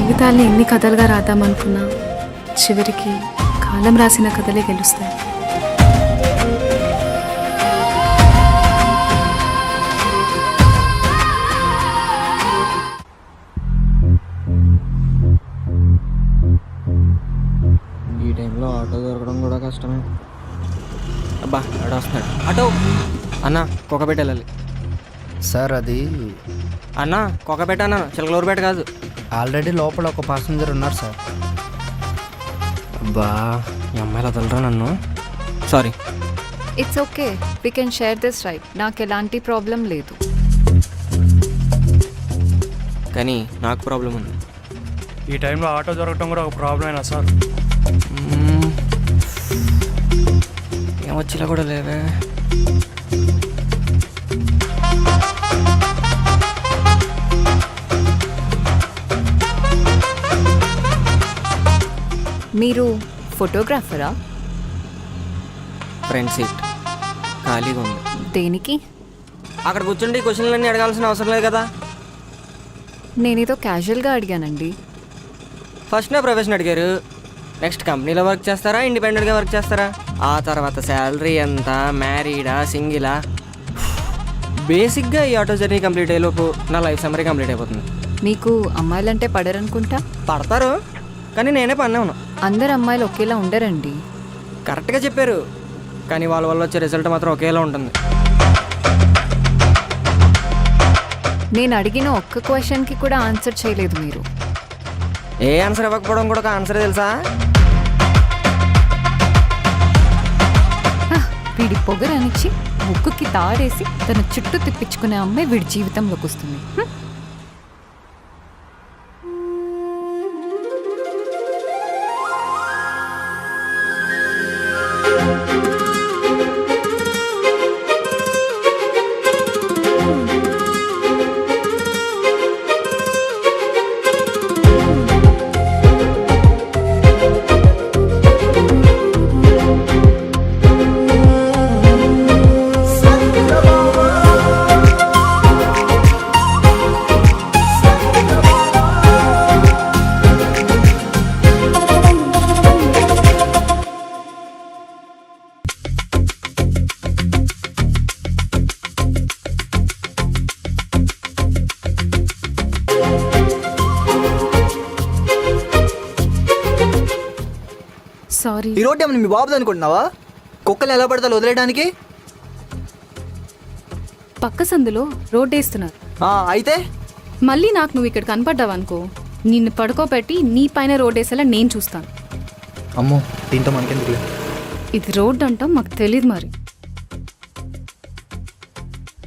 జీవితాల్ని ఎన్ని కథలుగా రాద్దామనుకున్నా చివరికి కాలం రాసిన కథలే గెలుస్తాయి. ఈ టైంలో ఆటో దొరకడం కూడా కష్టమే. అబ్బా ఆటో వస్తున్నాడు. ఆటో అన్న కుక్కపేట వెళ్ళాలి. సార్ అది అన్న కుక్కపేట అన్న, చిలకలూరుపేట కాదు. ఆల్రెడీ లోపల ఒక పాసెంజర్ ఉన్నారు సార్. అబ్బా ఈ అమ్మాయిలు వదలరా నన్ను. Sorry. It's okay, we can share this right. నాకు ఎలాంటి ప్రాబ్లం లేదు. కానీ నాకు ప్రాబ్లం ఉంది. ఈ టైంలో ఆటో దొరకటం కూడా ఒక ప్రాబ్లమేనా సార్? ఏమొచ్చినా కూడా లేవే. మీరు ఫోటోగ్రాఫరా? ఫ్రంట్ సీట్ ఖాళీగా ఉంది. దేనికి? అక్కడ కూర్చుండి క్వశ్చన్లన్నీ అడగాల్సిన అవసరం లేదు కదా. నేనేదో క్యాజువల్గా అడిగానండి. ఫస్ట్ నా ప్రొఫెషన్ అడిగారు, నెక్స్ట్ కంపెనీలో వర్క్ చేస్తారా, ఇండిపెండెంట్గా వర్క్ చేస్తారా, ఆ తర్వాత శాలరీ ఎంత, మ్యారీడా, సింగిలా. బేసిక్గా ఈ ఆటో జర్నీ కంప్లీట్ అయ్యేలోపు నా లైఫ్ సమ్మరీ కంప్లీట్ అయిపోతుంది. మీకు అమ్మాయిలంటే పడరనుకుంటా. పడతారు, కానీ నేనే పన్నే ఉన్నా. అందరు అమ్మాయిలు ఒకేలా ఉండరండి. కరెక్ట్గా చెప్పారు, కానీ వాళ్ళ వల్ల వచ్చే రిజల్ట్ మాత్రం ఒకేలా ఉంటుంది. నేను అడిగిన ఒక్క క్వశ్చన్కి కూడా ఆన్సర్ చేయలేదు మీరు. ఏ ఆన్సర్ ఇవ్వకపోవడం కూడా ఒక ఆన్సర్ తెలుసా? వీడి పొగరనిచ్చి ముక్కుకి తాడేసి తన చుట్టూ తిప్పించుకునే అమ్మాయి వీడి జీవితంలోకి వస్తుంది. సారీ. ఈ రోడ్డు ఏమన్నా మీ బాబుది అనుకుంటున్నావా? కుక్కలు ఎలా పడతాలో వదిలేయడానికి? పక్క సందులో రోడ్ వేస్తున్నారు. అయితే మళ్ళీ నాకు నువ్వు ఇక్కడ కనపడ్డావనుకో, నిన్ను పడుకోబెట్టి నీ పైన రోడ్ వేసేలా నేను చూస్తాను. అమ్మో, దీంతో మనకెందుకు? ఇది రోడ్ అంటాం, మాకు తెలియదు. మరి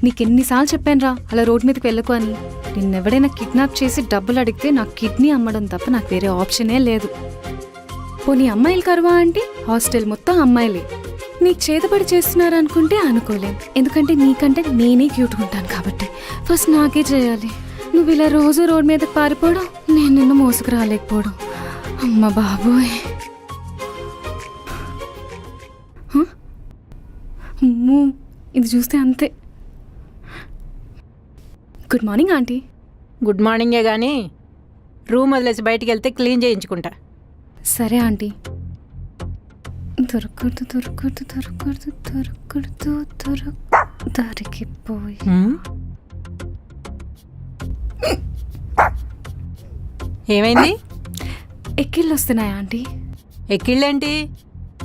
నీకెన్నిసార్లు చెప్పాను రా అలా రోడ్ మీదకి వెళ్ళకు అని. నిన్నెవడైనా కిడ్నాప్ చేసి డబ్బులు అడిగితే నాకు కిడ్నీ అమ్మడం తప్ప నాకు వేరే ఆప్షనే లేదు. పోనీ అమ్మాయిలు కరువా అంటే హాస్టల్ మొత్తం అమ్మాయిలే. నీకు చేతబడి చేస్తున్నారు అనుకుంటే అనుకోలేం, ఎందుకంటే నీకంటే నేనే క్యూట్గా ఉంటాను కాబట్టి. ఫస్ట్ నాకే చేయాలి. నువ్వు ఇలా రోజు రోడ్ మీదకి పారిపోవడం, నేను నిన్ను మోసుకు రాలేకపోవడం. అమ్మ బాబోయ్, అమ్మో, ఇది చూస్తే అంతే. Good morning aunty. గుడ్ మార్నింగే కానీ రూమ్ వదిలేసి బయటికి వెళ్తే క్లీన్ చేయించుకుంటా. సరే ఆంటీ. దొరకదు దొరకదు దొరకదు దొరకదు దొరికిపోయి. ఏమైంది? ఎక్కిళ్ళు వస్తున్నాయా ఆంటీ? ఎక్కిళ్ళేంటి?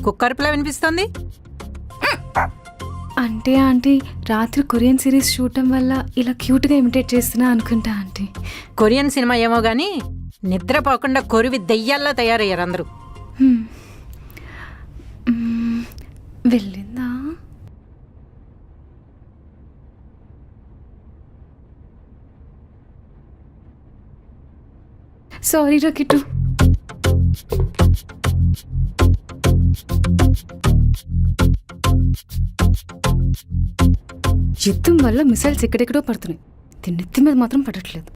కుక్కర్పులా వినిపిస్తుంది. అంటే ఆంటీ, రాత్రి కొరియన్ సిరీస్ చూడటం వల్ల ఇలా క్యూట్గా ఇమిటేట్ చేస్తున్నా అనుకుంటా ఆంటీ. కొరియన్ సినిమా ఏమో కానీ నిద్రపోకుండా కొరివి దెయ్యాల్లా తయారయ్యారు అందరూ. వెళ్ళిందా? సారీ రా కిట్టు. యుద్ధం వల్ల మిసైల్స్ ఎక్కడెక్కడో పడుతున్నాయి, తిన్నెత్తి మీద మాత్రం పడట్లేదు.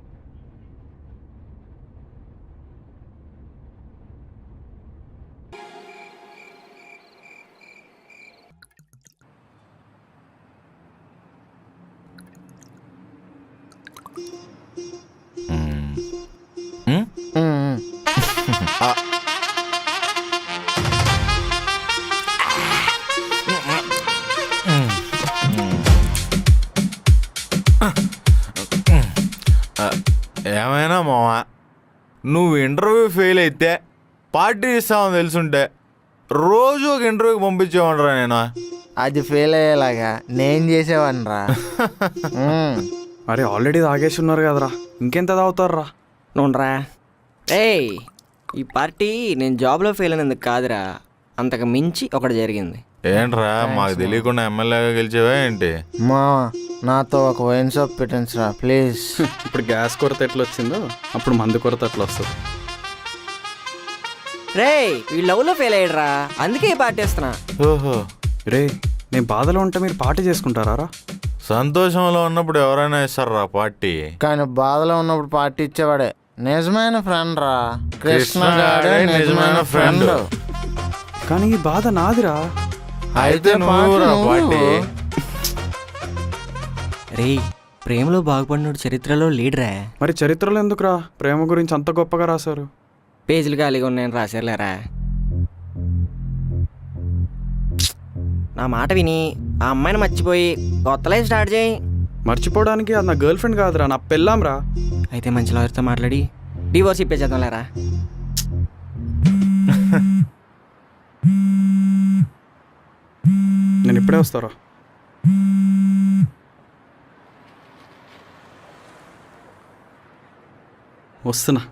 ఏమైనా మావా, నువ్వు ఇంటర్వ్యూ ఫెయిల్ అయితే పార్టీ ఇస్తామని తెలుసుంటే రోజు ఒక ఇంటర్వ్యూకి పంపించేవాడ్రా నేను. అది ఫెయిల్ అయ్యేలాగా నేను చేసేవాడిని రా. అరే ఆల్రెడీ తాగేసి ఉన్నారు కదరా, ఇంకెంత తాగుతారా? నూనరా ఏయ్, ఈ పార్టీ నేను జాబ్లో ఫెయిల్ అయినందుకు కాదురా, అంతకు మించి ఒకటి జరిగింది. ఏంట్రా మాకు తెలియకుండా ఎమ్మెల్యేగా గెలిచేవా ఏంటి? మా నాతో ఒక వైన్ షాప్ పెట్టించరా ప్లీజ్. ఇప్పుడు గ్యాస్ కొరత ఎట్లా వచ్చిందో అప్పుడు మందు కొరత అట్లా వస్తుంది. రేయ్, ఈ లవ్లో ఫెయిల్ అయ్యాడురా, అందుకే ఈ పార్టీ ఇస్తున్నా. ఓహో, రే నేను బాధలో ఉంటే మీరు పార్టీ చేసుకుంటారా? సంతోషంలో ఉన్నప్పుడు ఎవరైనా ఇస్తారా పార్టీ? కానీ బాధలో ఉన్నప్పుడు పార్టీ ఇచ్చేవాడే నిజమైన ఫ్రెండ్ రా. కృష్ణ గాడే నిజమైన ఫ్రెండ్. కానీ ఈ బాధ నాదిరా. అయితే నువ్వు రా పార్టీ. రేయ్, ప్రేమలో బాగుపడినోడు చరిత్రలో లీడరా. మరి చరిత్రలో ఎందుకురా ప్రేమ గురించి అంత గొప్పగా రాశారు? పేజీలు ఖాళీగా ఉన్నాయని రాశారులేరా. నా మాట విని ఆ అమ్మాయిని మర్చిపోయి కొత్త లైఫ్ స్టార్ట్ చేయి. మర్చిపోవడానికి అది నా గర్ల్ ఫ్రెండ్ కాదురా, నా పెళ్ళాం రా. అయితే మంచి లాయర్తో మాట్లాడి డివోర్స్ ఇప్పేసేద్దాం లేరా. నేను ఇప్పుడే వస్తారా. వస్తున్నా.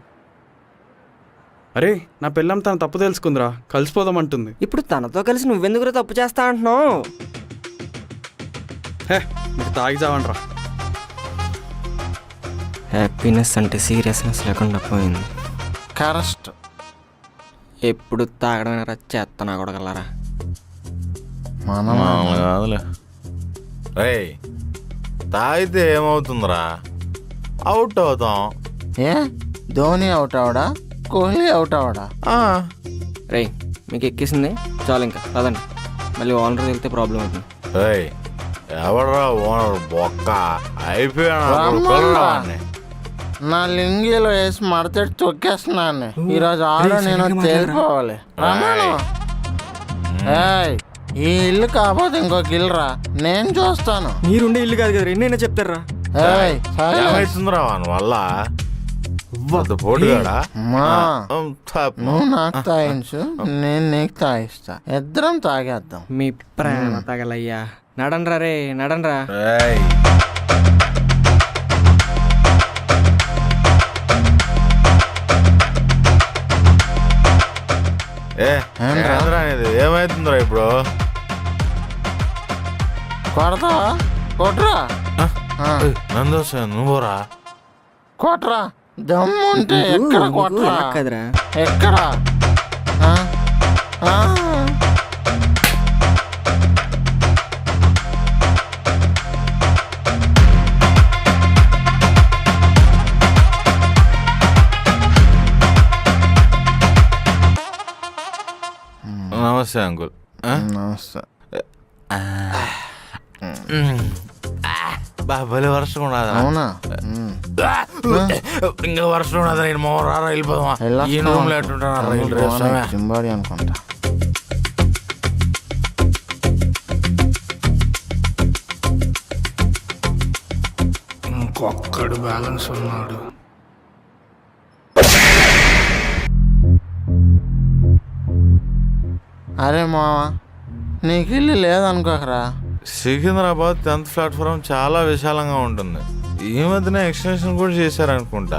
అరే నా పెళ్ళాం తన తప్పు తెలుసుకుందిరా, కలిసిపోదామంటుంది. ఇప్పుడు తనతో కలిసి నువ్వెందుకు తప్పు చేస్తా అంటున్నావు? హే మీరు తాగి చావండి రా. హ్యాపీనెస్ అంటే సీరియస్నెస్ లేకుండా పోయింది. కరెక్ట్. ఎప్పుడు తాగడం చేస్తానా కొడగలరా. మామూలు కాదులే. రేయ్, తాగితే ఏమవుతుందిరా? అవుట్ అవుతాం. ఏ ధోని అవుట్ అవడా, కోహ్లీ అవుట్ అవడా? రేయ్, మీకు ఎక్కేసింది చాలు, ఇంకా పదండి. మళ్ళీ ఓనర్ వెళ్తే ప్రాబ్లం అవుతుంది. రేయ్, ఎవడరా ఓనర్ బొక్క? అయిపోయాడు. నా లింగిలో వేసి మడతెట్టి తొక్కేస్తున్నాను. ఈరోజు ఆడో నేను తేలిపోవాలి. ఏయ్, ఈ ఇల్లు కాకపోతే ఇంకొక ఇల్లు రా, నేను చూస్తాను. మీరుండే ఇల్లు కాదు కదా, ఎన్నైనా చెప్తారా. ఏయ్, ఏమైతుందిరా వాని వల్ల? పోటుగాడా? నువ్వు నాకు తాగించు, నేను నీకు తాగిస్తా, ఇద్దరం తాగేద్దాం. మీ ప్రేమ తగలయ్యా. నడండ్రా రే, నడండ్రా. ఏమైతుందిరా ఇప్పుడు? కొడతావా? కొట్రా. నందు నువ్వురా. కొట్రా, దమ్ముంటే ఎక్కడ కొట్రా? కదరా, ఎక్కడ? నమస్తే అంకుల్. నమస్తే. భలే వర్షం ఉండదు. అవునా? ఇంకా వర్షం ఉండదు. నేను మోరారా వెళ్ళిపోదామా? ఈ రూమ్ లో ఎట్టుంటా జింబాడి అనుకుంటా. ఇంకొక్కడు బ్యాలెన్స్ ఉన్నాడు. అరే మావా, నీకు ఇల్లు లేదనుకోకరా. సికింద్రాబాద్ 10th ప్లాట్ఫారం చాలా విశాలంగా ఉంటుంది. ఈ మధ్యన ఎక్స్టెన్షన్ కూడా చేశారనుకుంటా.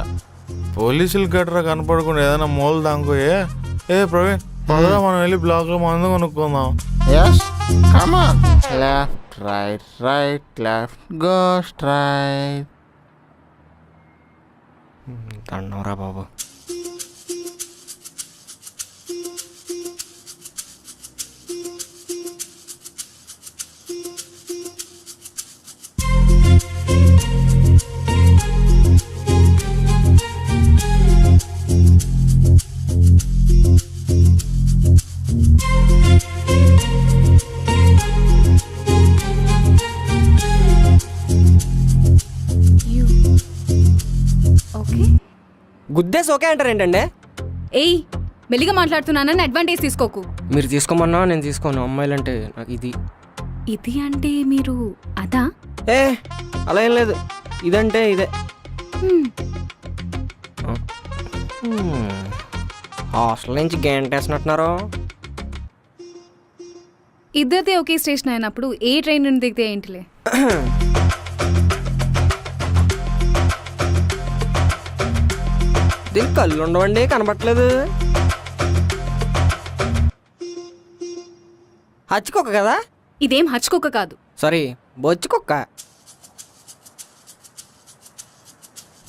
పోలీసులు గట్రా కనపడకుండా ఏదైనా మూల దాంకోయే. ప్రవీణ్, మొదట మనం వెళ్ళి బ్లాక్ లో మందు కొనుక్కుందాం. Yes, come on. Left right, right left, go straight. తండవరా బాబు. గుద్దేసి ఓకే అంటారు ఏంటండి? ఏయ్, మెల్లిగా మాట్లాడుతున్నానని అడ్వాంటేజ్ తీసుకోకు. మీరు తీసుకోమన్నా నేను తీసుకోను. అమ్మాయిలంటే నాకు ఇది ఇది అంటే మీరు అదా? అలా ఏం లేదు, ఇదంటే ఇదే. హాస్టల్ నుంచి గంటేసినట్టున్నారు. ఇద్దరిది ఒకే స్టేషన్ అయినప్పుడు ఏ ట్రైన్ నుండి దిగితే ఏంటిలే. దీనికి కళ్ళు ఉండవండి, కనబట్టలేదు. హచ్చుకోక కదా? ఇదేం హచ్చుకోక కాదు. సారీ, బొచ్చు కుక్క.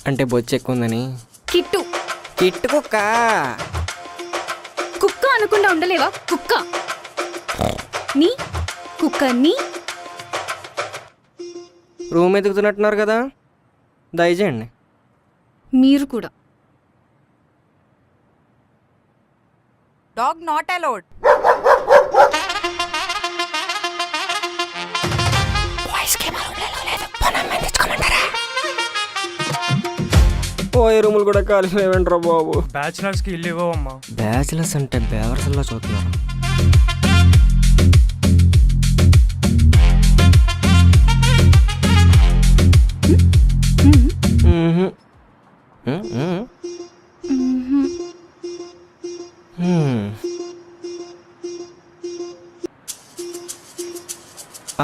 అంటే బొచ్చు ఎక్కువ ఉందని. కిట్టు. కిట్టు కుక్క. కుక్క అనకుండా ఉండలేవా? కుక్క నీ కుక్క నీ. రూమ్ ఎదుగుతున్నట్టున్నారు కదా, దయచేయండి. మీరు కూడా. Dog not allowed. పోయే రూములు కూడా ఖాళీ లేవంటారా బాబు. బ్యాచిలర్స్కి ఇల్లు ఇవ్వమ్మా. బ్యాచిలర్స్ అంటే బేవర్సల్లా చూస్తున్నారు.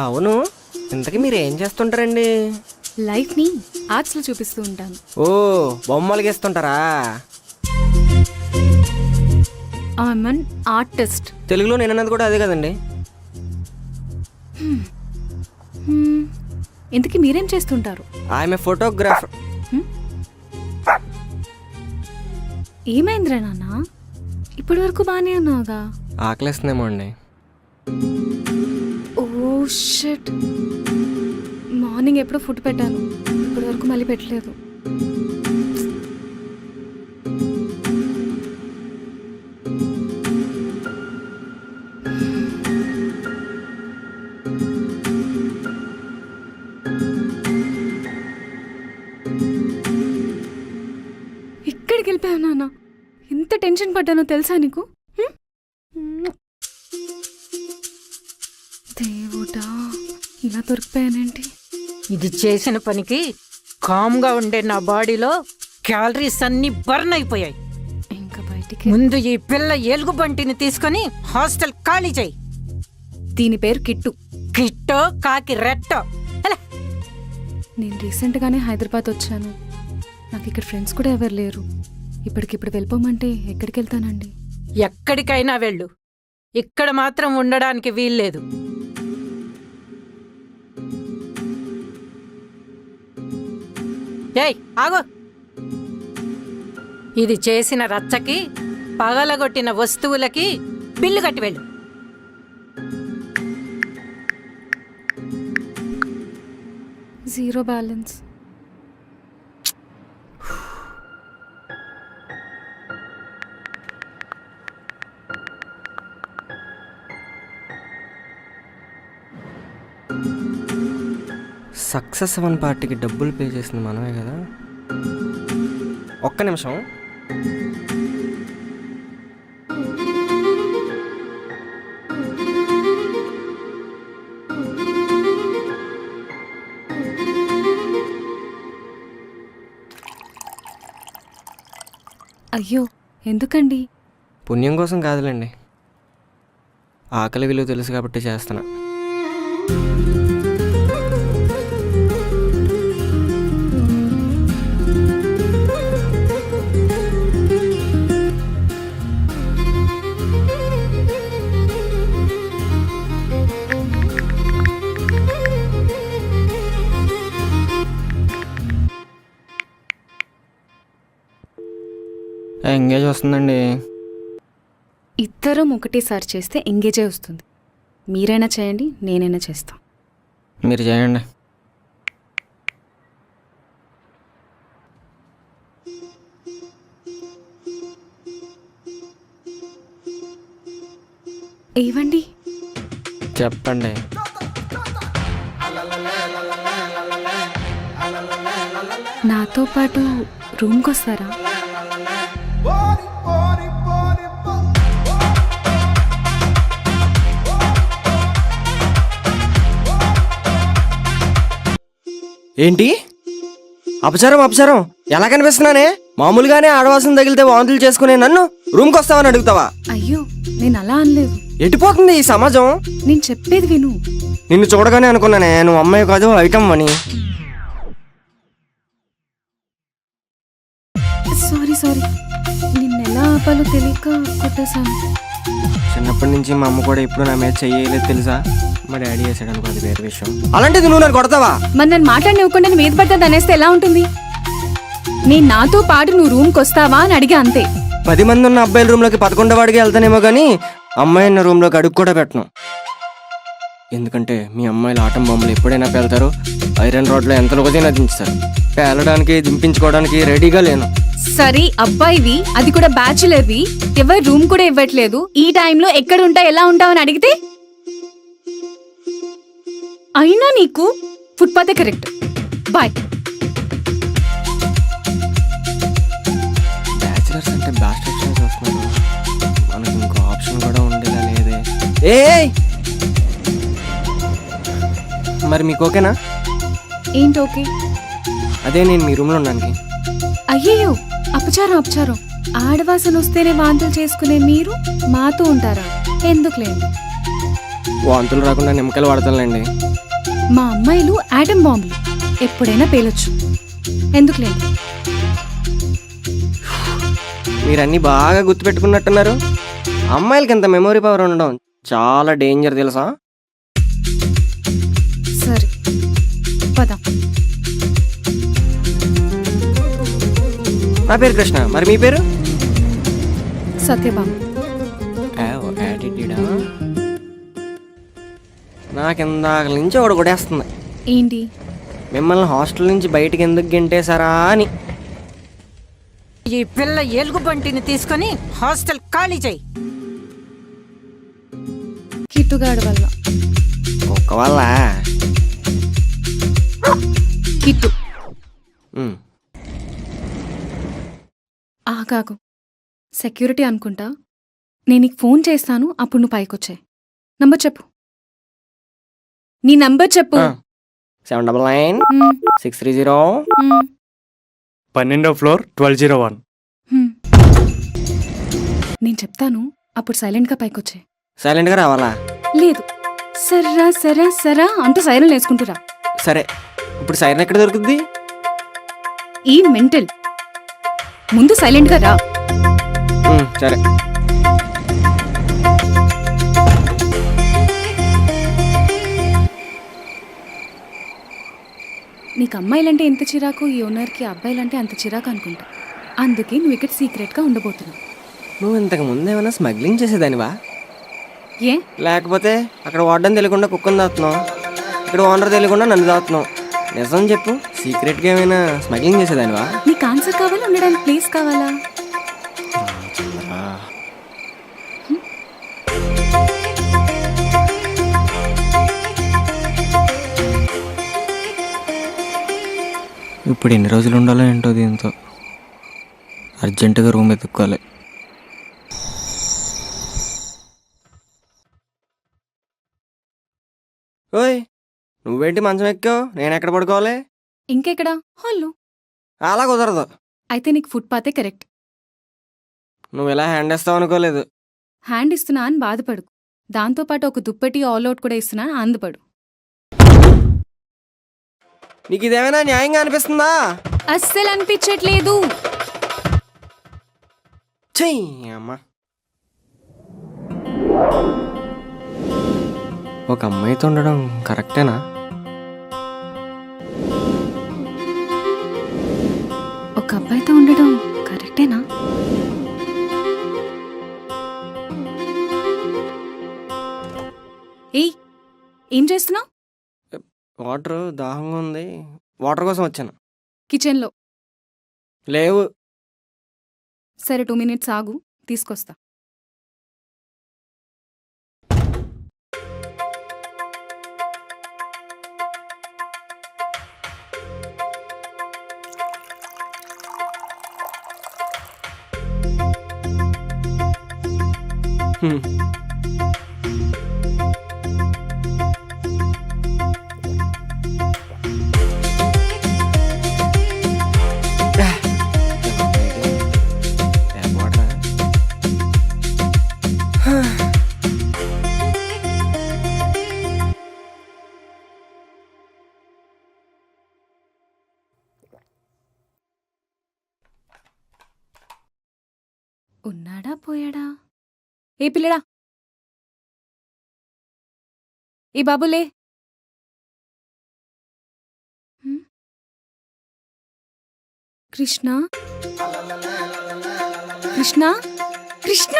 అవును, ఇంతకీ మీరు ఏం చేస్తుంటారండి? లైఫ్ని ఆర్ట్స్లో చూపిస్తూ ఉంటాను. ఓ, బొమ్మలు గీస్తుంటారా? I'm an artist. తెలుగులో నేను అన్నది కూడా అదే కదండి. ఇంతకీ మీరేం చేస్తుంటారు? I'm a photographer. ఏమైందిరా నాన్న? ఇప్పటి వరకు బాగానే ఉన్నావుగా. ఆకలేస్తుందేమో అండి. ఓ షిట్, మార్నింగ్ ఎప్పుడో ఫుడ్ పెట్టాను, ఇప్పటి వరకు మళ్ళీ పెట్టలేదు. ఎక్కడికి వెళ్ళిపోయావు నాన్న? ఎంత టెన్షన్ పడ్డానో తెలుసా నీకు? దేవుడా, ఇలా దొరికిపోయానేంటి? ఇది చేసిన పనికి కామ్గా ఉండే నా బాడీలో క్యాలరీస్ అన్ని బర్న్ అయిపోయాయి. ఇంకా బయటికి. ముందు ఈ పిల్ల ఎలుగుబంటిని తీసుకొని హాస్టల్ ఖాళీ చేయి. దీని పేరు కిట్టు. కిట్టో కాకి రెట్టో. అలా. నేను రీసెంట్గానే హైదరాబాద్ వచ్చాను. నాకు ఇక్కడ ఫ్రెండ్స్ కూడా ఎవరు లేరు. ఇప్పటికిప్పుడు వెళ్ళిపోమంటే ఎక్కడికి వెళ్తానండి? ఎక్కడికైనా వెళ్ళు, ఇక్కడ మాత్రం ఉండడానికి వీల్లేదు. ఏయ్ ఆగో, ఇది చేసిన రచ్చకి, పగలగొట్టిన వస్తువులకి బిల్లు కట్టి వెళ్ళు. Zero balance. సక్సెస్ అవన్ పార్టీకి డబ్బులు పే చేసింది మనమే కదా. ఒక్క నిమిషం. అయ్యో, ఎందుకండి? పుణ్యం కోసం కాదులేండి, ఆకలి విలువ తెలుసు కాబట్టి చేస్తున్నా. ఎంగేజ్ వస్తుందండి. ఇద్దరం ఒకటేసారి చేస్తే ఎంగేజే వస్తుంది. మీరైనా చేయండి, నేనైనా చేస్తాం. మీరు చేయండి. ఏవండి? చెప్పండి. నాతో పాటు రూమ్కి వస్తారా? ఏంటి అపచారం? అపచారం ఎలా కనిపిస్తున్నానే? మామూలుగానే ఆడవాసం తగిలితే వాంతులు చేసుకునే నన్ను రూమ్కి వస్తావని అడుగుతావా? అయ్యో నేను అలా అనలేదు. ఎటుపోతుంది ఈ సమాజం? నేను చెప్పేది విను. నిన్ను చూడగానే అనుకున్నానే నువ్వు అమ్మాయి కాదు ఐటమ్ అని. సారీ నిన్నెలా ఆపాలో తెలియక కొట్టేశాను. చిన్నప్పటి నుంచి మా అమ్మ కూడా ఇప్పుడు నా మీద చెయ్యలేదు తెలుసా? మా డాడీ చేసాడు అనుకో, అది వేరే విషయం. అలాంటిది నువ్వు నన్ను కొడతావా? మరి నన్ను మాట్లాడినివ్వకుండా నువ్వు మీద పడ్డది అనేస్తే ఎలా ఉంటుంది? నేను నాతో పాటు నువ్వు రూమ్కి వస్తావా అని అడిగా అంతే. 10 మంది ఉన్న అబ్బాయిల రూమ్లోకి 11వ వాడికి వెళ్తానేమో కానీ అమ్మాయి ఉన్న రూమ్లోకి అడుగు కూడా పెట్టను. ఎందుకంటే మీ అమ్మాయిలు ఆటం బొమ్మలు ఎప్పుడైనా పేలుతారు, ఐరన్ రోడ్లో ఎంతలో కొద్దిగా దించుతారు. పేలడానికి దింపించుకోవడానికి రెడీగా లేను. సరే అబ్బాయివి, అది కూడా బ్యాచులర్వి, ఎవరు రూమ్ కూడా ఇవ్వట్లేదు. ఈ టైంలో ఎక్కడ ఉంటావు ఎలా ఉంటావు అని అడిగితే అయినా నీకు ఫుట్పాతే కరెక్ట్. బాయ్. బ్యాచిలర్స్ అంటే బ్యాస్టర్స్ వస్తున్నారు, మనకి ఇంకో ఆప్షన్ కూడా ఉండేలా లేదే. ఏ మరి మీకు ఓకేనా? ఏంటి ఓకే? అదే నేను మీ రూమ్లో ఉన్నానికి. అయ్యయ్యో అపచారం. ఆడవాసన వస్తేనే వాంతులు చేసుకునే మీరు మాతో ఉంటారా? ఎందుకులేండి. వాంతులు రాకుండా నిమ్మకాయలు వాడతానులేండి. మా అమ్మాయిలు ఆటం బాంబులు, ఎప్పుడైనా పేలొచ్చు. ఎందుకులేండి. మీరన్నీ బాగా గుర్తుపెట్టుకున్నట్టున్నారు. అమ్మాయిలకి ఇంత మెమొరీ పవర్ ఉండడం చాలా డేంజర్ తెలుసా? సరే పద. నా పేరు కృష్ణ, మరి మీ పేరు? సత్యబాబు. యాటిట్యూడా? నాకిందాక నుంచి ఒకటి కొడేస్తుంది. ఏంటి? మిమ్మల్ని హాస్టల్ నుంచి బయటికి ఎందుకు గెంటేశారా అని. ఈ పిల్ల ఎలుగుబంటిని తీసుకొని హాస్టల్ ఖాళీ చేయి. కిట్టుగాడు వల్ల. ఒక్క వల్ల కిట్టు ఉమ్. ఆగాగు. సెక్యూరిటీ అనుకుంటా. నేను నీకు ఫోన్ చేస్తాను, అప్పుడు నువ్వు పైకొచ్చాయి. నంబర్ చెప్పు. నీ నంబర్ చెప్పు. 799 మ్మ్. 630. మ్మ్. 12వ ఫ్లోర్ 1201. హ్మ్. నేను చెప్తాను, అప్పుడు సైలెంట్గా పైకొచ్చాయి. సైలెంట్గా రావాలా? లేదు, సరా అంటూ సైరన్ వేసుకుంటురా. సరే, ఇప్పుడు సైరన్ ఎక్కడ దొరుకుద్ది? ఈ మెంటల్ ముందు సైలెంట్గా రా. సరే. నీకు అమ్మాయిలంటే ఎంత చిరాకు, ఈ ఓనర్కి అబ్బాయిలంటే అంత చిరాకు అనుకుంటా. అందుకే నువ్వు ఇక్కడ సీక్రెట్గా ఉండబోతున్నావు. నువ్వు ఇంతకు ముందు ఏమైనా స్మగ్లింగ్ చేసేదానివా? ఏ? లేకపోతే అక్కడ వాడడం తెలియకుండా కుక్కను దాతున్నావు, ఇక్కడ ఓనర్ తెలియకుండా నన్ను దాతున్నావు. నిజం చెప్పు, సీక్రెట్గా ఏమైనా స్మగ్లింగ్ చేసేదానివా? నీకు ఆన్సర్ కావాలా, ఉండడానికి ప్లేస్ కావాలా? ఇప్పుడు ఎన్ని రోజులు ఉండాలో ఏంటో దీంతో. అర్జెంటుగా రూమ్ ఎత్తుక్కోవాలి. ఓయ్, నువ్వేంటి మంచం ఎక్కావు? నేను ఎక్కడ పడుకోవాలి? ఇంకెక్కడ? హాల్లో. అలా కుదరదు. అయితే నీకు ఫుట్పాతే కరెక్ట్. నువ్వు ఇలా హ్యాండ్ ఇస్తావు అనుకోలేదు. హ్యాండ్ ఇస్తున్నా అని బాధపడు. దాంతోపాటు ఒక దుప్పటి ఆల్అవుట్ కూడా ఇస్తున్నా అని ఆనందపడు. నీకు ఇదేమైనా న్యాయంగా అనిపిస్తుందా? అస్సలు అనిపించట్లేదు. చెయ్యి అమ్మా. ఒక అమ్మాయితో ఉండడం కరెక్టేనా? ఒక అబ్బాయితో ఉండడం కరెక్టేనా? ఏయ్, ఏం చేస్తున్నావు? వాటర్ దాహంగా ఉంది, వాటర్ కోసం వచ్చాను. కిచెన్లో. లేవు. సరే 2 minutes ఆగు, తీసుకొస్తా. ఉన్నాడా పోయాడా? ఏ పిల్లడా, ఏ బాబులే. కృష్ణ, కృష్ణ, కృష్ణ.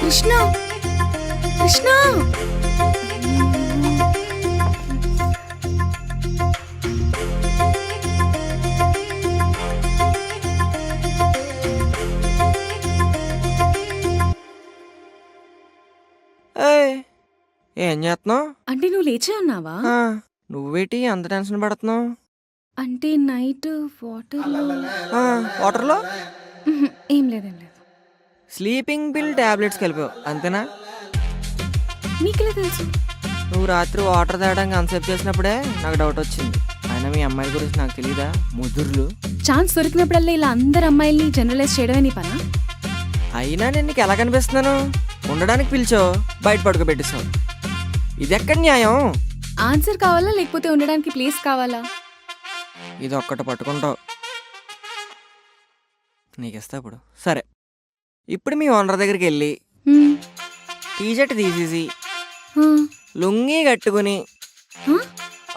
కృష్ణ, కృష్ణ. ఏం చేస్తున్నావు? అంటే నువ్వు లేచే ఉన్నావా? నువ్వేటి అంత టెన్షన్ పడుతున్నావు? అంటే నైట్ వాటర్లో వాటర్లో ఏం లేదేం లేదు. స్లీపింగ్ పిల్ టాబ్లెట్స్ కలిపావు అంతేనా? నీకెలా తెలుసు? నువ్వు రాత్రి వాటర్ తాగడానికి అన్సేప్ చేసినప్పుడే నాకు డౌట్ వచ్చింది. అయినా మీ అమ్మాయి గురించి నాకు తెలీదా? ముదుర్లు. ఛాన్స్ దొరికినప్పుడల్లా ఇలా అందరు అమ్మాయిల్ని జనరలైజ్ చేయడమే నీ పనా? అయినా నేను నీకు ఎలా కనిపిస్తున్నాను? ఉండడానికి పిలిచావు, బయట పడుకోబెట్టేసావు. ఇది ఎక్కడ న్యాయం? ఆన్సర్ కావాలా లేకపోతే ఉండడానికి ప్లేస్ కావాలా? ఇది ఒక్కటి పట్టుకుంటావు, నీకిస్తా ఇప్పుడు. సరే, ఇప్పుడు మీ ఓనర్ దగ్గరికి వెళ్ళి హ్మ్. టీషర్ట్ తీసేసి ఆ, లుంగీ కట్టుకుని ఆ?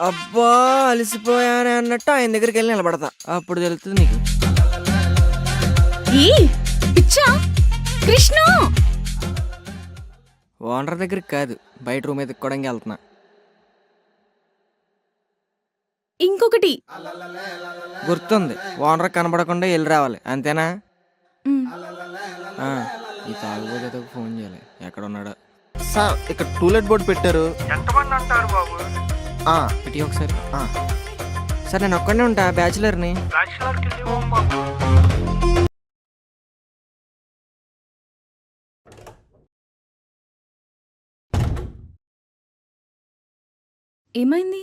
అబ్బా అలసిపోయానే అన్నట్టు ఆయన దగ్గరికి వెళ్ళి నిలబడతా. అప్పుడు తెలుస్తుంది నీకు. ఏ పిచ్చా కృష్ణ! ఓనర్ దగ్గరికి కాదు, బయట రూమ్ ఎత్తుక్కోవడానికి వెళ్తున్నా. ఇంకొకటి గుర్తుంది, ఓనర్ కనబడకుండా వెళ్ళి రావాలి అంతేనా? హ్మ్. ఈ తాగుబోతే ఫోన్ చేయాలి, ఎక్కడ ఉన్నాడో. సార్ ఇక్కడ టూలెట్ బోర్డు పెట్టారు. ఎంతమంది అంటారు బాబు? ఇటీ ఒకసారి. సరే నేను ఒక్కడే ఉంటా, బ్యాచులర్ని. బ్యాచిలర్కి వెళ్ళి బాబు. ఏమైంది?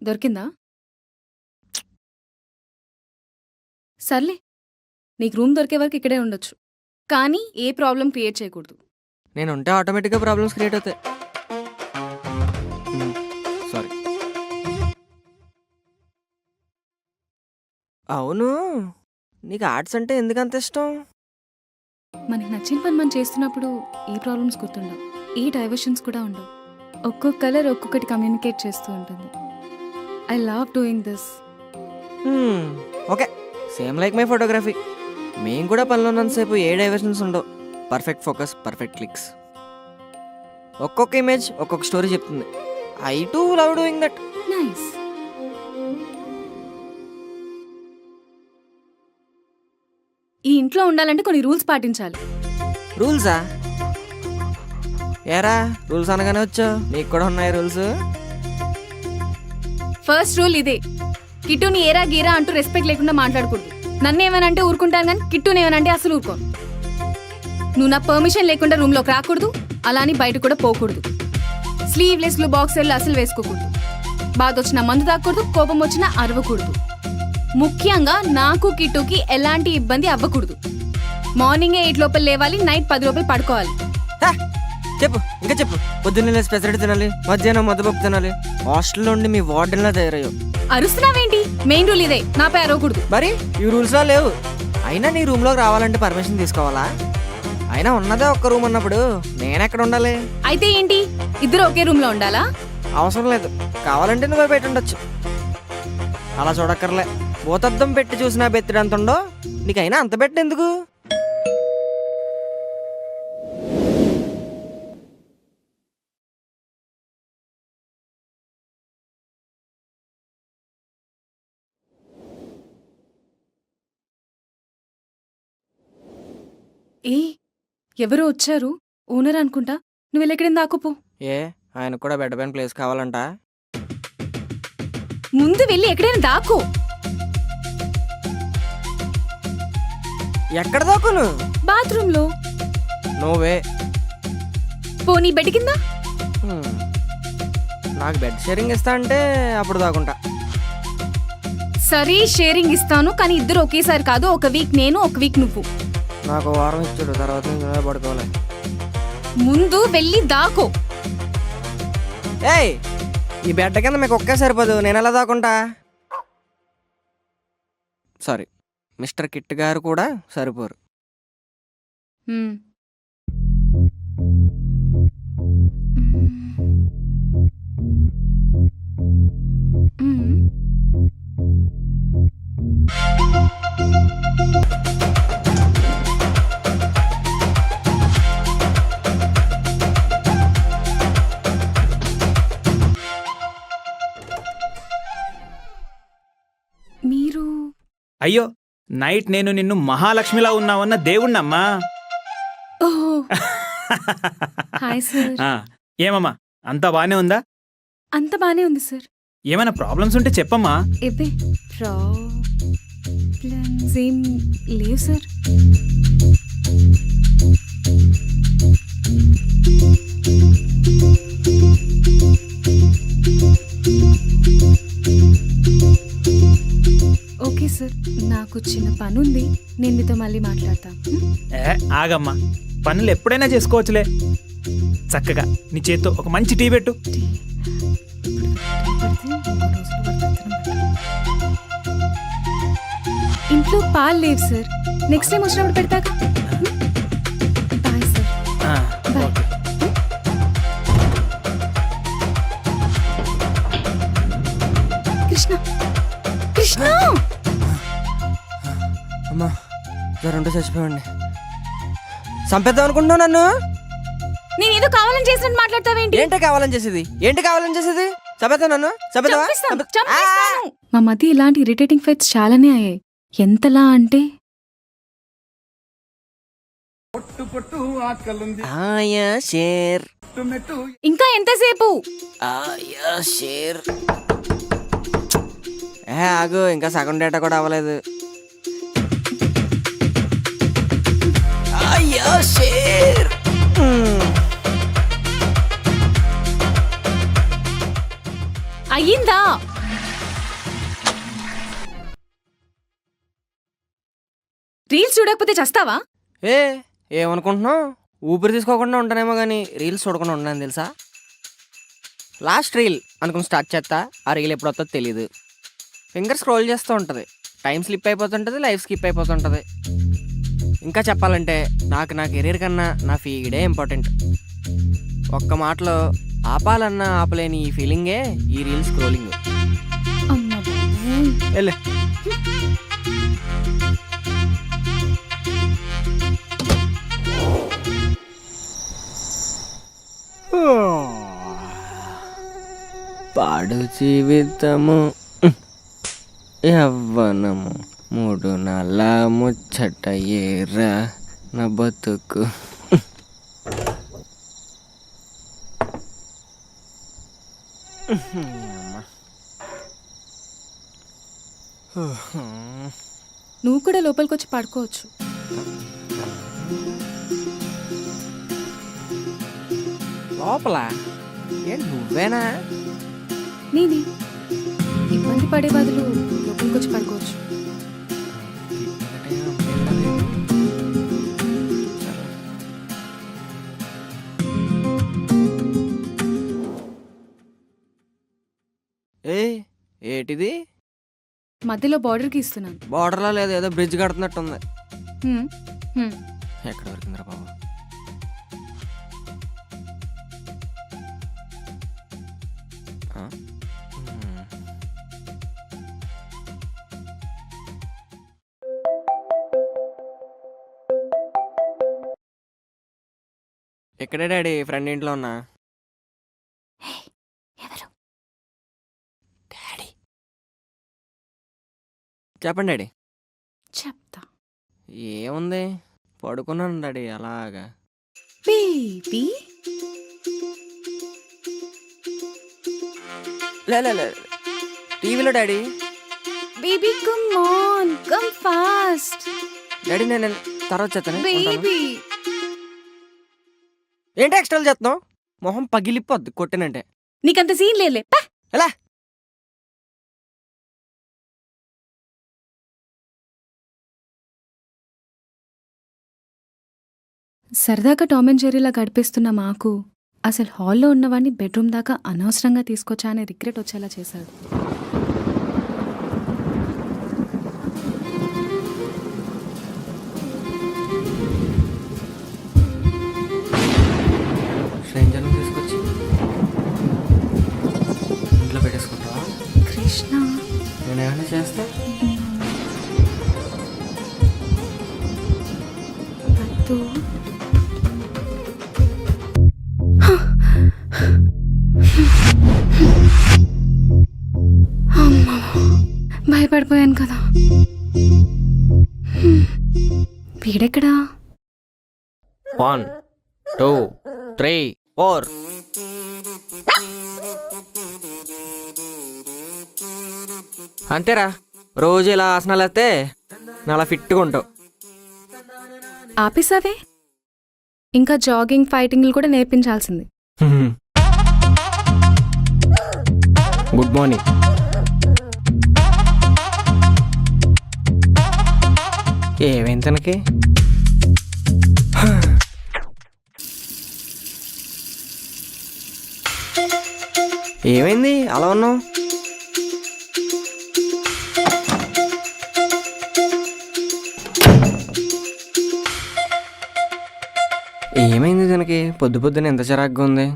దొరికిందా? సర్లే, నీకు రూమ్ దొరికే వరకు ఇక్కడే ఉండొచ్చు, కానీ ఏ ప్రాబ్లం క్రియేట్ చేయకూడదు. నేను ఉంటే ఆటోమేటిక్గా ప్రాబ్లమ్స్ క్రియేట్ అవుతాయి. సారీ. అవును, నీకు ఆర్ట్స్ అంటే ఎందుకంత ఇష్టం? మనకి నచ్చిన పని మనం చేస్తున్నప్పుడు ఏ ప్రాబ్లమ్స్ గుర్తుండవు, ఏ డైవర్షన్స్ కూడా ఉండవు. ఒక్కొక్క కలర్ ఒక్కొక్కటి కమ్యూనికేట్ చేస్తూ ఉంటుంది. I love doing this. Okay, same like my photography. మేము కూడా పనిలో ఉన్నంతసేపు ఏ డైవర్షన్స్ ఉండవు. Perfect focus, perfect clicks. ఒక్కొక్క ఇమేజ్ ఒక్కొక్క స్టోరీ చెప్తుంది. I to love doing that. Nice. ఈ ఇంట్లో ఉండాలంటే కొన్ని రూల్స్ పాటించాలి. రూల్సా? ఏరా రూల్స్ అనగానే వచ్చావు, నీకు కూడా ఉన్నాయి రూల్స్. ఫస్ట్ రూల్ ఇదే, కిట్టుని ఏరా గీరా అంటూ రెస్పెక్ట్ లేకుండా మాట్లాడకూడదు. నన్ను ఏమనంటే ఊరుకుంటాను కానీ కిట్టుని ఏమనంటే అసలు ఊరుకోను. నువ్వు నా పర్మిషన్ లేకుండా రూమ్లోకి రాకూడదు, అలా అని బయట కూడా పోకూడదు. స్లీవ్లెస్లు బాక్సర్లు అసలు వేసుకోకూడదు. బాధ వచ్చినా మందు తాగకూడదు, కోపం వచ్చినా అరవకూడదు. ముఖ్యంగా నాకు కిట్టుకి ఎలాంటి ఇబ్బంది అవ్వకూడదు. మార్నింగే 8 లోపల లేవాలి, నైట్ 10 లోపల పడుకోవాలి. చెప్పు, ఇంకా చెప్పు. పొద్దున్నే స్పెషల్ తినాలి, మధ్యాహ్నం మద్దపప్పు తినాలి. హాస్టల్లో ఉండి మీ వార్డెన్లా తయారయ్యావు. అరుస్తున్నావేంటి? మెయిన్ రూల్ ఇదే, నాపై అరవకూడదు. మరి ఈ రూల్స్లా లేవు. అయినా నీ రూమ్లోకి రావాలంటే పర్మిషన్ తీసుకోవాలా? అయినా ఉన్నదే ఒక్క రూమ్ అన్నప్పుడు నేనెక్కడ ఉండాలి? అయితే ఏంటి, ఇద్దరు ఒకే రూమ్ లో ఉండాలా? అవసరం లేదు, కావాలంటే నువ్వే పెట్టి ఉండొచ్చు. అలా చూడక్కర్లే, భూతద్దం పెట్టి చూసినా బెత్తిడి ఎంత ఉండో నీకైనా అంత బెట్ ఎందుకు? ఏ ఎవరో వచ్చారు, ఓనర్ అనుకుంటా. నువ్వు వెళ్ళెక్కడిని దాక్కుపో. ఏ ఆయన కూడా బెడ్ పైన ప్లేస్ కావాలంట? ముందు వెళ్ళి ఎక్కడైనా దాక్కో. ఎక్కడ దాక్కును? బాత్రూమ్ లో. నువ్వే పోనీ బెడ్ కింద. నాకు బెడ్ షేరింగ్ ఇస్తా అంటే అప్పుడు దాకుంటా. సరే షేరింగ్ ఇస్తాను, కానీ ఇద్దరు ఒకేసారి కాదు. ఒక వీక్ నేను, ఒక వీక్ నువ్వు. నాకు వారం ఇచ్చాడు, తర్వాత నువ్వే పడుకోవాలి. ముందు వెళ్ళి దాకో. ఏయ్, ఈ బెడ్ కింద మీకు ఒక్కే సరిపోదు, నేను ఎలా దాకుంటా? సారీ, మిస్టర్ కిట్ గారు కూడా సరిపోరు. హ్మ్. హ్మ్. మీరు అయ్యో, నైట్ నేను నిన్ను మహాలక్ష్మిలా ఉన్నావన్న దేవుణ్ణమ్మా. ఓహో హాయ్ సార్. ఏమమ్మా, అంతా బానే ఉందా? అంత బానే ఉంది సార్. ఏమైనా ప్రాబ్లమ్స్ ఉంటే చెప్పమ్మా. ఇవే ప్రాబ్లమ్స్ ఏం లేవు సార్. ఓకే సార్, నాకు చిన్న పని ఉంది, నేను మీతో మళ్ళీ మాట్లాడతాను. ఆగమ్మా, పనులు ఎప్పుడైనా చేసుకోవచ్చులే. చక్కగా నీ చేత్తో ఒక మంచి టీ పెట్టు. ఇంట్లో పాలు లేవు సార్, నెక్స్ట్ టైం వచ్చినప్పుడు పెడతాక. Bye sir. Bye. Okay. Krishna Krishna అమ్మా, జ్వరంతో చచ్చిపోయండి. చంపేద్దాం అనుకుంటున్నావు నన్ను? నేను ఏదో కావాలని చేసినట్టు మాట్లాడతావేంటి? ఏంటి కావాలని చేసేది? ఏంటి కావాలని చేసేది? చంపేద్దాం నన్ను? చంపేద్దామా? చంపేస్తాను. మా మధ్య ఇలాంటి ఇరిటేటింగ్ ఫైట్స్ చాలానే అయ్యాయి. ఎంతలా అంటే ఆయా షేర్, ఇంకా ఎంతసేపు? ఆయా షేర్. ఆగు, ఇంకా సగం డేటా కూడా అవ్వలేదు. ఆయా షేర్. అయ్యిందా? రీల్స్ చూడకపోతే చస్తావా? ఏమనుకుంటున్నావు? ఊపిరి తీసుకోకుండా ఉంటానేమో కానీ రీల్స్ చూడకుండా ఉన్నాను తెలుసా? లాస్ట్ రీల్ అనుకుని స్టార్ట్ చేస్తా, ఆ రీల్ ఎప్పుడు వస్తుందో తెలీదు. ఫింగర్ స్క్రోల్ చేస్తూ ఉంటుంది, టైం స్లిప్ అయిపోతుంటుంది, లైఫ్ స్కిప్ అయిపోతుంటుంది. ఇంకా చెప్పాలంటే నాకు నా కెరీర్ కన్నా నా ఫీడే ఇంపార్టెంట్. ఒక్క మాటలో ఆపాలన్నా ఆపలేని ఈ ఫీలింగే ఈ రీల్ స్క్రోలింగ్. అమ్మా బాబోయ్. వెళ్ళే. పాడు జీవితము, యవ్వనము, 3 నెలల ముచ్చట ఏరా నా బతుకు. నువ్వు కూడా లోపలికి వచ్చి పడుకోవచ్చు. లోపల ఏంటి నువ్వేనా? నేనే. ఇబ్బంది పడే బదులు లోపలికి వచ్చి పడుకోవచ్చు. ఏటిది? మధ్యలో బార్డర్ గీస్తున్నాను. బార్డర్లో లేదు, ఏదో బ్రిడ్జ్ కడుతున్నట్టుంది. హ్మ్. హ్మ్. ఎక్కడ వరకుందిరా బాబు? ఎక్కడే డాడీ? ఫ్రెండ్ ఇంట్లో ఉన్నా. ఎవరు? డాడీ చెప్పండి డాడీ. చెప్తా. ఏముంది, పడుకున్నాను డాడీ అలాగా. బేబీ లే టీవీలో daddy. Baby come on, come fast. Daddy నేను తర్వాత చేస్తాను. బేబీ ఏంటి ఎక్స్ట్రాలు చేస్తున్నావు? మొహం పగిలిపోద్ది కొట్టినంటే. నీకంత సీన్ లేలే. ఎలా? సరదాగా టామ్ అండ్ జెర్రీలా గడిపేస్తున్న మాకు అసలు హాల్లో ఉన్నవాడిని బెడ్రూమ్ దాకా అనవసరంగా తీసుకొచ్చా అనే రిగ్రెట్ వచ్చేలా చేశాడు. స్ట్రేంజర్ని తీసుకొచ్చి ఇంట్లో పెట్టేసుకుంటావా? కృష్ణ, నేనేమైనా చేస్తా? వద్దు. అమ్మా, భయపడిపోయాను కదా. వీడెక్కడా? 1 2 3 4. అంతేరా, రోజు ఇలా ఆసనాలు వేస్తే అలా ఫిట్గా ఉంటావు. ఆపేసావే? ఇంకా జాగింగ్, ఫైటింగ్లు కూడా నేర్పించాల్సింది. Good morning. ఏమైంది తనకి? ఏమైంది అలా ఉన్నావు? ఏమైంది తనకి? పొద్దు పొద్దున ఎంత చిరాగ్గా ఉంది.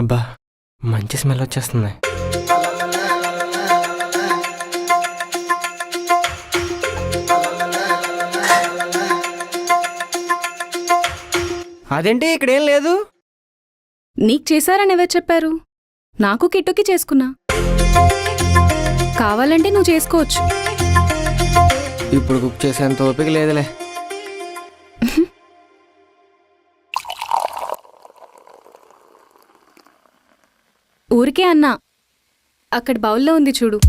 అబ్బా, మంచి స్మెల్ వచ్చేస్తుంది. అదేంటి ఇక్కడేం లేదు? నీకు చేశారని ఎవరు చెప్పారు? నాకు కిట్టుకి చేసుకున్నా. కావాలంటే నువ్వు చేసుకోవచ్చు. ఇప్పుడు కుక్ చేసేంత ఓపిక లేదులే. ఊరికే అన్నా. అక్కడ బౌల్లో ఉంది చూడు.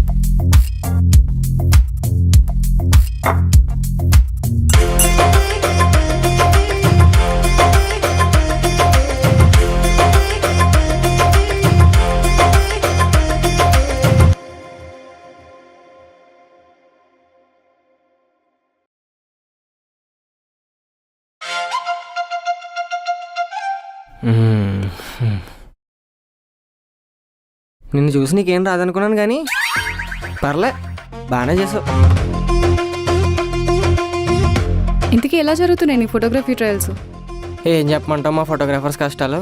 నిన్ను చూసి నీకేం రాదనుకున్నాను కానీ పర్లే, బాగానే చేసావు. ఇంతకీ ఎలా జరుగుతున్నాయి నీ ఫోటోగ్రఫీ ట్రయల్స్? ఏం చెప్పమంటావు మా ఫోటోగ్రాఫర్స్ కష్టాలు?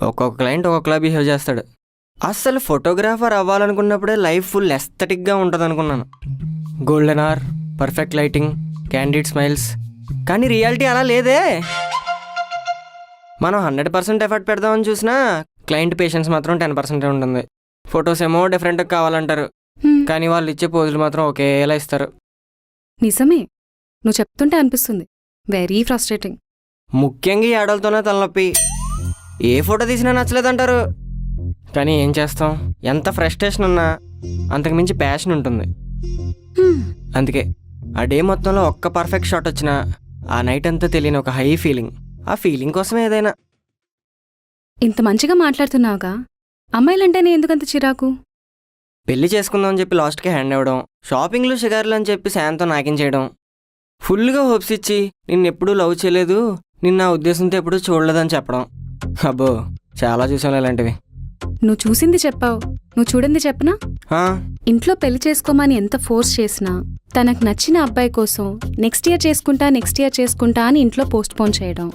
ఒక్కొక్క క్లయింట్ ఒక్కొక్కలా బిహేవ్ చేస్తాడు. అస్సలు ఫోటోగ్రాఫర్ అవ్వాలనుకున్నప్పుడే లైఫ్ ఫుల్ ఎస్థెటిక్గా ఉంటుంది అనుకున్నాను. Golden hour, perfect lighting, candid smiles. కానీ రియాలిటీ అలా లేదే. మనం 100% ఎఫర్ట్ పెడదామని చూసినా క్లయింట్ పేషెన్స్ మాత్రం 10% ఉంటుంది. ఫొటోస్ ఏమో డిఫరెంట్గా కావాలంటారు, కానీ వాళ్ళు ఇచ్చే పోజులు మాత్రం ఒకేలా ఇస్తారు. నిజమే, నువ్వు చెప్తుంటే అనిపిస్తుంది. Very frustrating. ముఖ్యంగా ఈ ఆడలతోనే తలనొప్పి. ఏ ఫోటో తీసినా నచ్చలేదంటారు. కానీ ఏం చేస్తాం, ఎంత ఫ్రస్ట్రేషన్ ఉన్నా అంతకుమించి ప్యాషన్ ఉంటుంది. అందుకే ఆ డే మొత్తంలో ఒక్క పర్ఫెక్ట్ షాట్ వచ్చినా ఆ నైట్ అంతా తెలియని ఒక హై ఫీలింగ్. ఆ ఫీలింగ్ కోసమే ఏదైనా. ఇంత మంచిగా మాట్లాడుతున్నావుగా, అమ్మాయిలంటేనే ఎందుకంత చిరాకు? పెళ్లి చేసుకుందామని చెప్పి లాస్ట్కి హ్యాండ్ అవ్వడం, షాపింగ్లు షిగార్లు అని చెప్పి శాంతో నాకించేయడం, ఫుల్గా హోప్స్ ఇచ్చి నిన్నెప్పుడూ లవ్ చేయలేదు, నిన్న ఆ ఉద్దేశంతో ఎప్పుడూ చూడలేదని చెప్పడం. అబ్బో, చాలా చూసాను ఇలాంటివి. నువ్వు చూసింది చెప్పావు, నువ్వు చూడింది చెప్పనా? ఇంట్లో పెళ్లి చేసుకోమని ఎంత ఫోర్స్ చేసినా తనకు నచ్చిన అబ్బాయి కోసం నెక్స్ట్ ఇయర్ చేసుకుంటా అని ఇంట్లో పోస్ట్ పోన్ చేయడం.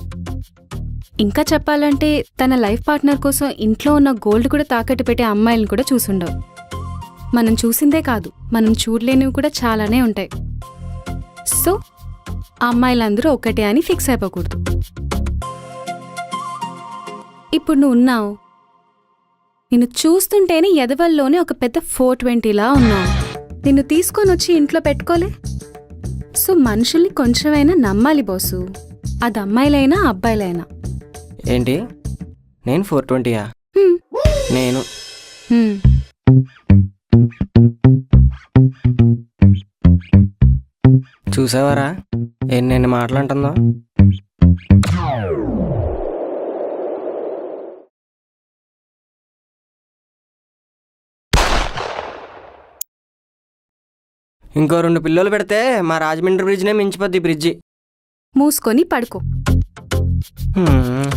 ఇంకా చెప్పాలంటే తన లైఫ్ పార్ట్నర్ కోసం ఇంట్లో ఉన్న గోల్డ్ కూడా తాకట్టు పెట్టే అమ్మాయిలను కూడా చూసుండవు. మనం చూసిందే కాదు, మనం చూడలేనివి కూడా చాలానే ఉంటాయి. సో అమ్మాయిలందరూ ఒకటే అని ఫిక్స్ అయిపోకూడదు. ఇప్పుడు నువ్వు ఉన్నావు, నిన్ను చూస్తుంటేనే ఎదవల్లోనే ఒక పెద్ద 420లా ఉన్నావు. నిన్ను తీసుకొని వచ్చి ఇంట్లో పెట్టుకోలే. సో మనుషుల్ని కొంచెమైనా నమ్మాలి బోసు, అది అమ్మాయిలైనా అబ్బాయిలైనా. ఏంటి, నేను 420యా? నేను చూసావారా ఎన్నెన్ని మాటలు అంటుందో. ఇంకో 2 పిల్లలు పెడితే మా రాజమండ్రి బ్రిడ్జ్నే మించిపోద్ది ఈ బ్రిడ్జి. మూసుకొని పడుకో. హ్మ్.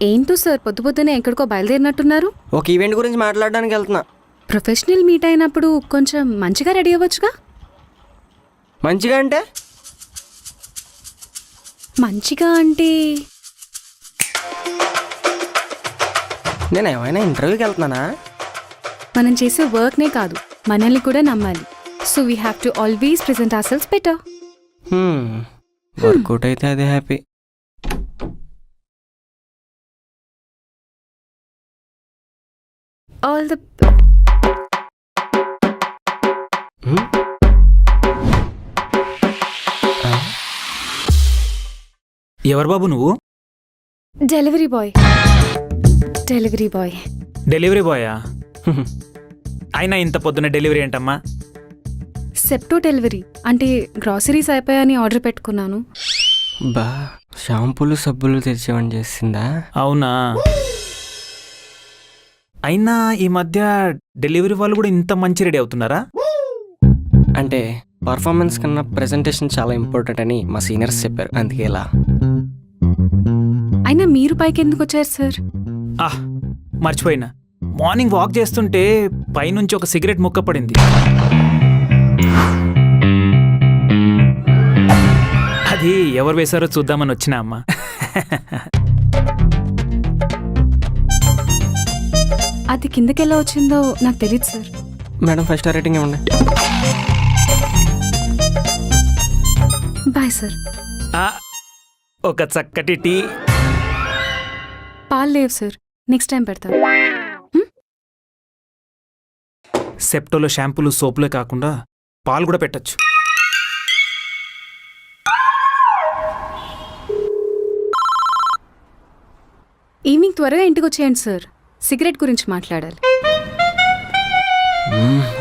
ఏంటో సార్ పొద్దు పొద్దునే ఎక్కడికో బయలుదేరినట్టున్నారు? ఒక ఈవెంట్ గురించి మాట్లాడడానికి వెళ్తున్నా. ప్రొఫెషనల్ మీట్ అయినప్పుడు కొంచెం మంచిగా రెడీ అవ్వచ్చుగా. మంచిగా అంటే మంచిగా అంటే నేను ఏమైనా ఇంటర్వ్యూకి వెళ్తున్నానా? మనం చేసే వర్క్నే కాదు, మనల్ని కూడా నమ్మాలి. So we have to always present our sales better. Work out అయితే అదే హ్యాపీ. ఆల్ ద ఎవరు బాబు నువ్వు? Delivery boy. Delivery boy. Delivery బాయా? అయినా ఇంత పొద్దున్న డెలివరీ ఏంటమ్మా? సెప్టో డెలివరీ అంటే గ్రాసరీస్ అయిపోయాయని ఆర్డర్ పెట్టుకున్నాను. బా, షాంపూలు సబ్బులు తెరిచేవని చేసిందా? అవునా? అయినా ఈ మధ్య డెలివరీ వాళ్ళు కూడా ఇంత మంచి రెడీ అవుతున్నారా? అంటే పర్ఫార్మెన్స్ కన్నా ప్రెజెంటేషన్ చాలా ఇంపార్టెంట్ అని మా సీనియర్స్ చెప్పారు, అందుకే ఇలా. అయినా మీరు పైకి ఎందుకు వచ్చారు సార్? మర్చిపోయినా, మార్నింగ్ వాక్ చేస్తుంటే పైనుంచి ఒక సిగరెట్ ముక్క పడింది. అది ఎవరు వేశారో చూద్దామని వచ్చినా అమ్మా. అది కిందకెలా వచ్చిందో నాకు తెలియదు సార్. మేడం 5 స్టార్ రేటింగ్ ఇవ్వండి. Bye sir. ఒక చక్కటి టీ. పాలు లేవు సార్, నెక్స్ట్ టైం పెడతాను. సెప్టోలో షాంపూలు సోపులే కాకుండా పాలు కూడా పెట్టచ్చు. ఈవినింగ్ త్వరగా ఇంటికి వచ్చేయండి సార్, సిగరెట్ గురించి మాట్లాడాలి.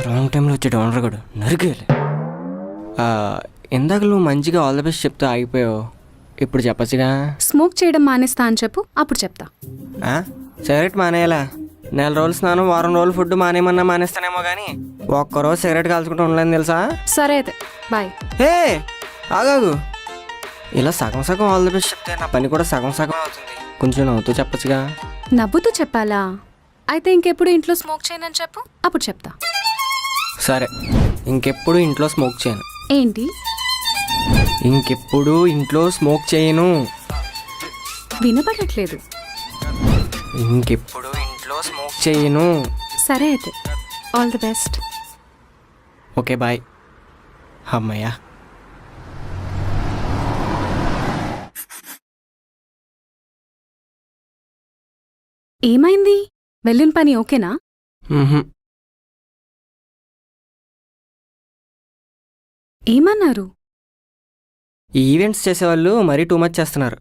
రాంగ్ టైంలో వచ్చే డోనర్ కూడా నరికేయాలి. ఇందాక నువ్వు మంచిగా ఆల్ ద బెస్ట్ చెప్తా ఆగిపోయావు, ఇప్పుడు చెప్పచ్చుగా. స్మోక్ చేయడం మానేస్తా అని చెప్పు, అప్పుడు చెప్తా. సిగరెట్ మానేయాలా? 4 రోజులు స్నానం, 1 వారం రోజులు ఫుడ్ మానేమన్నా మానేస్తానేమో కానీ ఒక్కరోజు సిగరెట్ కాల్చుకుంటూ ఉండలేని తెలుసా? సరే అయితే బాయ్. హే ఆగాగు, ఇలా సగం సగం ఆల్ ద బెస్ట్ చెప్తే నా పని కూడా సగం సగం అవుతుంది. కొంచెం నవ్వుతూ చెప్పచ్చుగా. నవ్వుతూ చెప్పాలా? అయితే ఇంకెప్పుడు ఇంట్లో స్మోక్ చేయనని చెప్పు, అప్పుడు చెప్తా. సరే, ఇంకెప్పుడు ఇంట్లో స్మోక్ చేయను. ఏంటి? ఇంకెప్పుడు ఇంట్లో స్మోక్ చేయను. వినపడట్లేదు. ఇంకెప్పుడు ఇంట్లో స్మోక్ చేయను. సరే అయితే, all the best. Okay bye. అమ్మయ్యా. ఏమైంది? వెళ్ళిన పని ఓకేనా? ఏమన్నారు? ఈవెంట్స్ చేసేవాళ్ళు మరీ టూ మచ్ చేస్తున్నారు.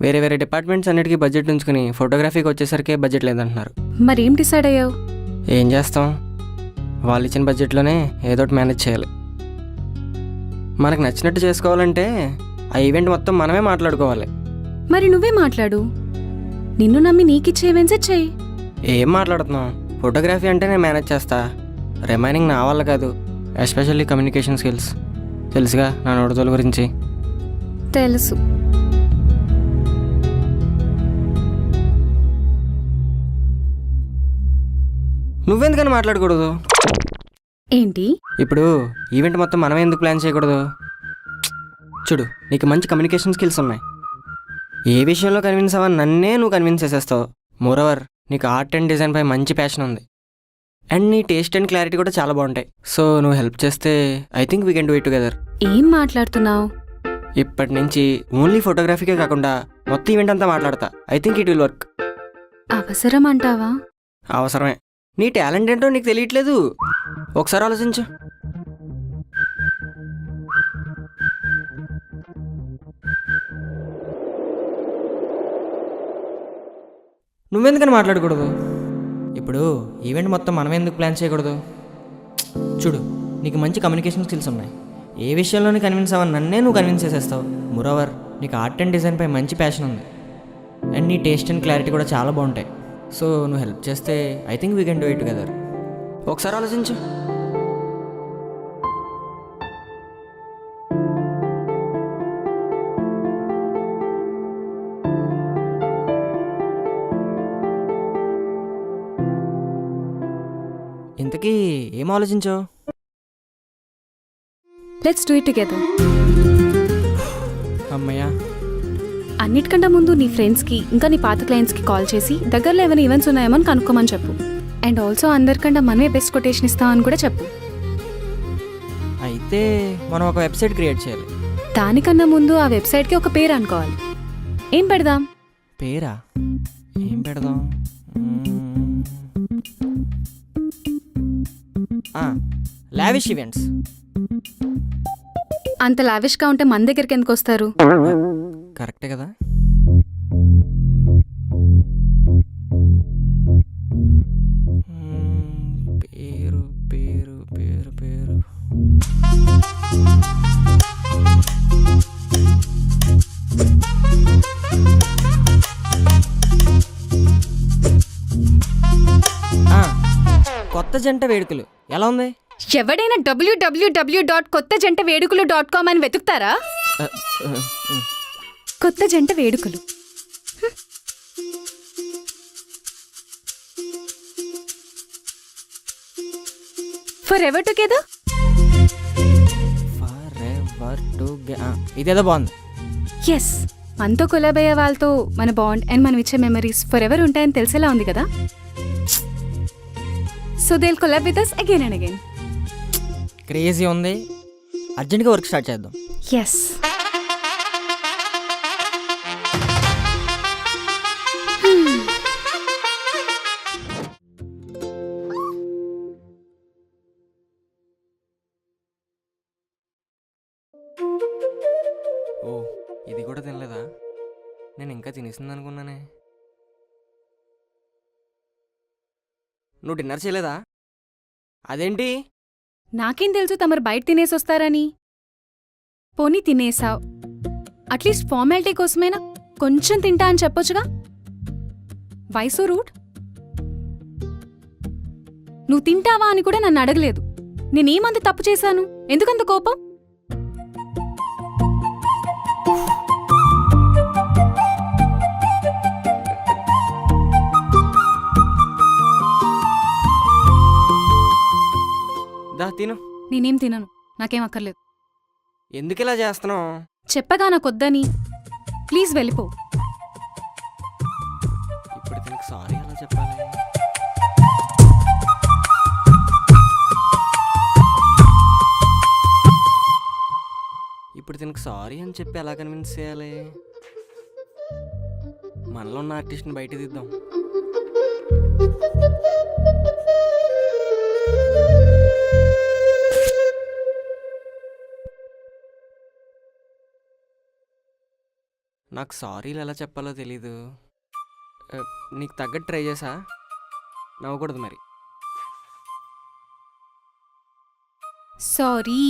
వేరే వేరే డిపార్ట్మెంట్స్ అన్నిటికీ బడ్జెట్ ఉంచుకుని ఫోటోగ్రఫీకి వచ్చేసరికి బడ్జెట్ లేదంటున్నారు. మరేం డిసైడ్ అయ్యావు? ఏం చేస్తాం, వాళ్ళు ఇచ్చిన బడ్జెట్లోనే ఏదోటి మేనేజ్ చేయాలి. మనకు నచ్చినట్టు చేసుకోవాలంటే ఆ ఈవెంట్ మొత్తం మనమే మాట్లాడుకోవాలి. మరి నువ్వే మాట్లాడు. నిన్ను నమ్మి నీకిచ్చే ఈవెంట్సే చెయ్యి. ఏం మాట్లాడుతున్నావు? ఫోటోగ్రఫీ అంటే నేను మేనేజ్ చేస్తా, రిమైనింగ్ నా వల్ల కాదు. Especially communication skills. తెలుసుగా నా నోడుతోల గురించి. తెలుసు. నువ్వెందుకని మాట్లాడకూడదు? ఏంటి? ఇప్పుడు ఈవెంట్ మొత్తం మనమే ఎందుకు ప్లాన్ చేయకూడదు? చూడు, నీకు మంచి కమ్యూనికేషన్ స్కిల్స్ ఉన్నాయి. ఏ విషయంలో కన్విన్స్ అవ్వని నన్నే నువ్వు కన్విన్స్ చేసేస్తావు. మోరోవర్ నీకు ఆర్ట్ అండ్ డిజైన్ పై మంచి ప్యాషన్ ఉంది. అండ్ నీ టేస్ట్ అండ్ క్లారిటీ కూడా చాలా బాగుంటాయి. సో నువ్వు హెల్ప్ చేస్తే I think we can do it together. ఏం మాట్లాడుతున్నావు? ఇప్పటి నుంచి ఓన్లీ ఫోటోగ్రఫీకే కాకుండా మొత్తం ఈవెంట్ అంతా మాట్లాడతా. I think it will work. అవసరం అంటావా? అవసరమే. నీ టాలెంట్ ఏంటో నీకు తెలియట్లేదు. ఒకసారి ఆలోచించు. నువ్వెందుకని మాట్లాడకూడదు? ఇప్పుడు ఈవెంట్ మొత్తం మనం ఎందుకు ప్లాన్ చేయకూడదు? చూడు, నీకు మంచి కమ్యూనికేషన్ స్కిల్స్ ఉన్నాయి. ఏ విషయంలోనే కన్విన్స్ అవ్వని నన్నే నువ్వు కన్విన్స్ చేసేస్తావు. మోరోవర్ నీకు ఆర్ట్ అండ్ డిజైన్పై మంచి ప్యాషన్ ఉంది. అండ్ నీ టేస్ట్ అండ్ క్లారిటీ కూడా చాలా బాగుంటాయి. సో నువ్వు హెల్ప్ చేస్తే I think we can do it together. ఒకసారి ఆలోచించు. ఇంతకీ ఏం ఆలోచించావు? Let's do it together. అమ్మయ్యా. అన్నిటికంటే ముందు నీ ఫ్రెండ్స్కి ఇంకా నీ పాత క్లయింట్స్కి కాల్ చేసి దగ్గరలో ఏమైనా ఈవెంట్స్ ఉన్నాయేమో అని కనుక్కోమని చెప్పు. అండ్ ఆల్సో అందరికంటే మనమే బెస్ట్ కొటేషన్ ఇస్తామని కూడా చెప్పు. అయితే మనం ఒక వెబ్సైట్ క్రియేట్ చేయాలి. దానికన్నా ముందు ఆ వెబ్సైట్కి ఒక పేరు అనుకోవాలి. ఏం పెడదాం? పేరా? ఏం పెడదాం? Lavish events. అంత లావిష్గా ఉంటే మన దగ్గరికి ఎందుకు వస్తారు? కరెక్టే కదా. పేరు పేరు పేరు పేరు కొత్త జంట వేడుకలు ఎలా ఉంది? ఎవడైనా www.kottajantavedukalu.com అని వెతుకుతారా? కొత్త జంట వేడుకలు. For ever together. ఇదేదో బాగుంది. ఎస్, మనతో కొలాబ్ అయ్యే వాళ్ళతో మన బాండ్ అండ్ మనం ఇచ్చే మెమరీస్ ఫర్ ఎవర్ ఉంటాయని తెలిసేలా ఉంది కదా. So they will collab with us again and again. Crazy ఉంది. అర్జెంట్గా వర్క్ స్టార్ట్ చేద్దాం. ఎస్. ఓ, ఇది కూడా తినలేదా? నేను ఇంకా తినేసింది అనుకున్నానే. నువ్వు డిన్నర్ చేయలేదా? అదేంటి? నాకేం తెలుసు తమరు బయట తినేసి వస్తారని. పోనీ తినేసావు, అట్లీస్ట్ ఫార్మాలిటీ కోసమైనా కొంచెం తింటా అని చెప్పొచ్చుగా. Why so rude? నువ్వు తింటావా అని కూడా నన్ను అడగలేదు. నేనేమంత తప్పు చేశాను? ఎందుకంత కోపం? దా తిను. నేనేం తినను, నాకేం అక్కర్లేదు. ఎందుకు ఇలా చేస్తున్నావు? చెప్పగా నాకొద్దని. ప్లీజ్ వెళ్ళిపో. ఇప్పుడు దీనికి సారీ ఎలా చెప్పాలి? ఇప్పుడు దీనికి సారీ అని చెప్పి ఎలా కన్విన్స్ చేయాలి? మనలో ఉన్న ఆర్టిస్ట్ని బయట తీద్దాం. నాకు సారీలు ఎలా చెప్పాలో తెలీదు. నీకు తగ్గట్టు ట్రై చేసా. నవ్వకూడదు మరి. Sorry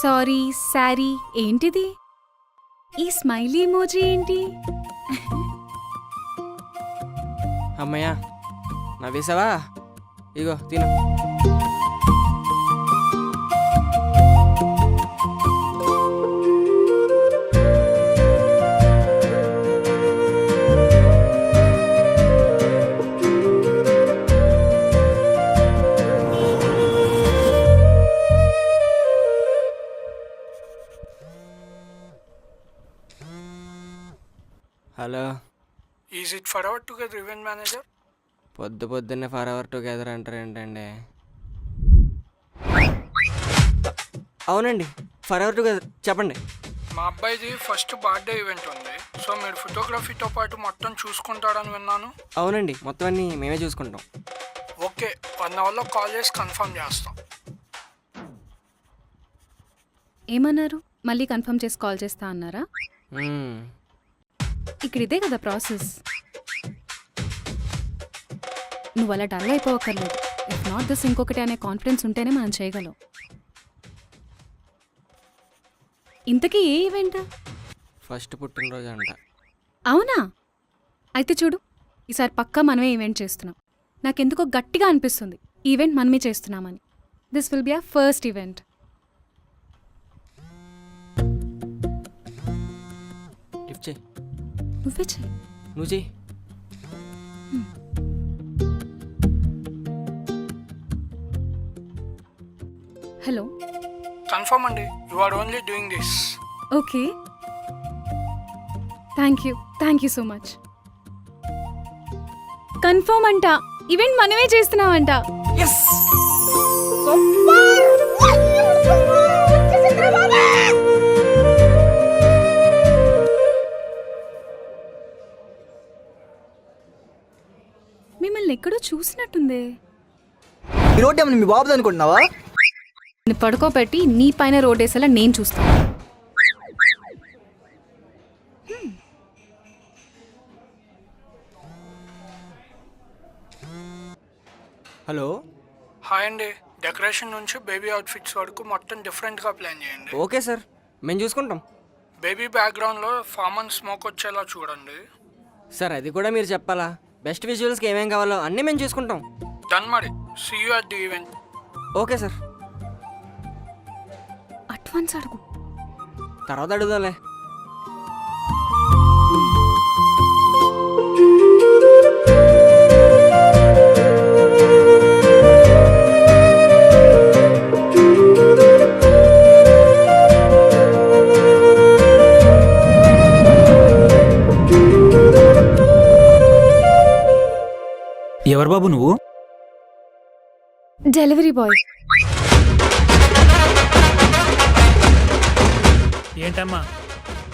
sorry sorry. ఏంటిది? ఈ స్మైలీ ఎమోజీ ఏంటి? అమ్మయ్యా, నవ్వేసావా? ఇగో తిను. Hello, is it for hour together event manager? పొద్దున్నే ఫర్ అవర్ టుగెదర్ అంటారు ఏంటండి? అవునండి, ఫర్ అవర్ టుగెదర్. చెప్పండి. మా అబ్బాయిది ఫస్ట్ బర్త్డే ఈవెంట్ ఉంది, సో మీరు ఫోటోగ్రఫీతో పాటు మొత్తం చూసుకుంటాడని విన్నాను. అవునండి, మొత్తం అన్నీ మేమే చూసుకుంటాం. ఓకే, 1 అవర్లో కాల్ చేసి కన్ఫర్మ్ చేస్తాం. ఏమన్నారు? మళ్ళీ కన్ఫర్మ్ చేసి కాల్ చేస్తా అన్నారా? ఇక్కడ ఇదే కదా ప్రాసెస్. నువ్వు అలా డల్ అయిపోవక్కర్లేదు. ఇఫ్ నాట్ దిస్ ఇంకొకటి అనే కాన్ఫిడెన్స్ ఉంటేనే మనం చేయగలం. ఇంతకీ ఏ ఈవెంట్? ఫస్ట్ పుట్టినరోజు అంట. అవునా? అయితే చూడు, ఈసారి పక్కా మనమే ఈవెంట్ చేస్తున్నాం. నాకెందుకో గట్టిగా అనిపిస్తుంది ఈవెంట్ మనమే చేస్తున్నామని. This will be our first event. Lift చేయి. నువ్వే చెయ్యి. నువ్వు చెయ్యి. హలో. కన్ఫర్మ్ అండి, you are only doing this. Okay, thank you so much. Confirm అంట, ఈవెంట్ మనమే చేస్తున్నామంట. మిమ్మల్ని ఎక్కడో చూసినట్టుందే. ఈ రోడ్డు ఏమన్నా మీ బాబుది అనుకుంటున్నావా? నిన్ను పడుకోబెట్టి నీ పైన రోడ్డేసేలా నేను చూస్తాను. హలో. హాయ్ అండి, డెకరేషన్ నుంచి బేబీ అవుట్ఫిట్స్ వరకు మొత్తం డిఫరెంట్గా ప్లాన్ చేయండి. ఓకే సార్, మేము చూసుకుంటాం. బేబీ బ్యాక్గ్రౌండ్లో ఫార్మన్ స్మోక్ వచ్చేలా చూడండి. సార్ అది కూడా మీరు చెప్పాలా? బెస్ట్ విజువల్స్కి ఏమేం కావాలో అన్నీ మేము చూసుకుంటాం. డన్ మరి, see you at the event. Okay sir. Advance అడుగు, తర్వాత అడుగుదాంలే. ఎవరు బాబు నువ్వు? Delivery boy. ఏంటమ్మా,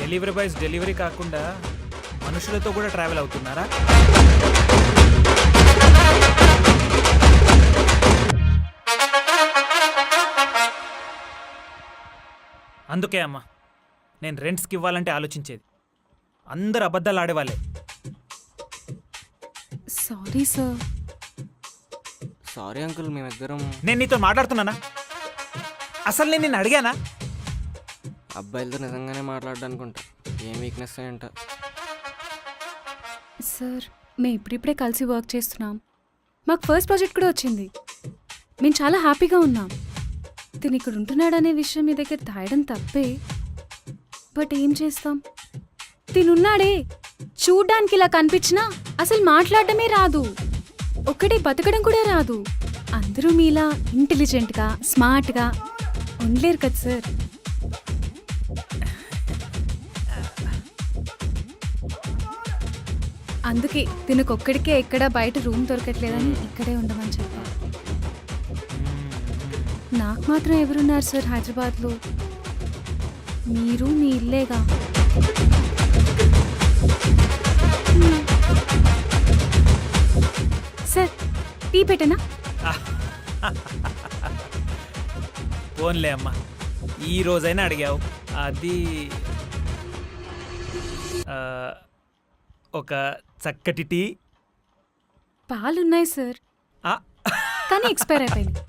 డెలివరీ బాయ్స్ డెలివరీ కాకుండా మనుషులతో కూడా ట్రావెల్ అవుతున్నారా? అందుకే అమ్మా నేను రెంట్స్కి ఇవ్వాలంటే ఆలోచించేది. అందరు అబద్ధాలు ఆడేవాళ్ళే. Sorry sir. సారీ అంకుల్, మేమిద్దరం నేను నీతో మాట్లాడుతున్నానా? అసలు నేను నిన్ను అడిగానా? అబ్బాయిలతో నిజంగానే మాట్లాడడానుకుంటా. ఏం వీక్నెస్ ఏంట. సార్, మేము ఇప్పుడిప్పుడే కలిసి వర్క్ చేస్తున్నాం. మాకు ఫస్ట్ ప్రాజెక్ట్ కూడా వచ్చింది. మేము చాలా హ్యాపీగా ఉన్నాం. తిని ఇక్కడ ఉంటున్నాడనే విషయం మీ దగ్గర దాయడం తప్పే. బట్ ఏం చేస్తాం, తినున్నాడే. చూడ్డానికి ఇలా కనిపించినా అసలు మాట్లాడటమే రాదు, ఒక్కటే బతకడం కూడా రాదు. అందరూ మీలా ఇంటెలిజెంట్గా స్మార్ట్గా ఉండలేరు కదా సార్. అందుకే తినకొక్కడికే ఎక్కడ బయట రూమ్ దొరకట్లేదని ఇక్కడే ఉండమని చెప్పా. నాకు మాత్రం ఎవరున్నారు సార్ హైదరాబాద్లో? మీరు మీ ఇల్లేగా. సార్, టీ పెట్టనా? ఫోన్లే అమ్మా, ఈ రోజైనా అడిగావు. అది ఒక చక్కటి టీ. పాలున్నాయి సార్, కానీ ఎక్స్పైర్ అయిపోయింది.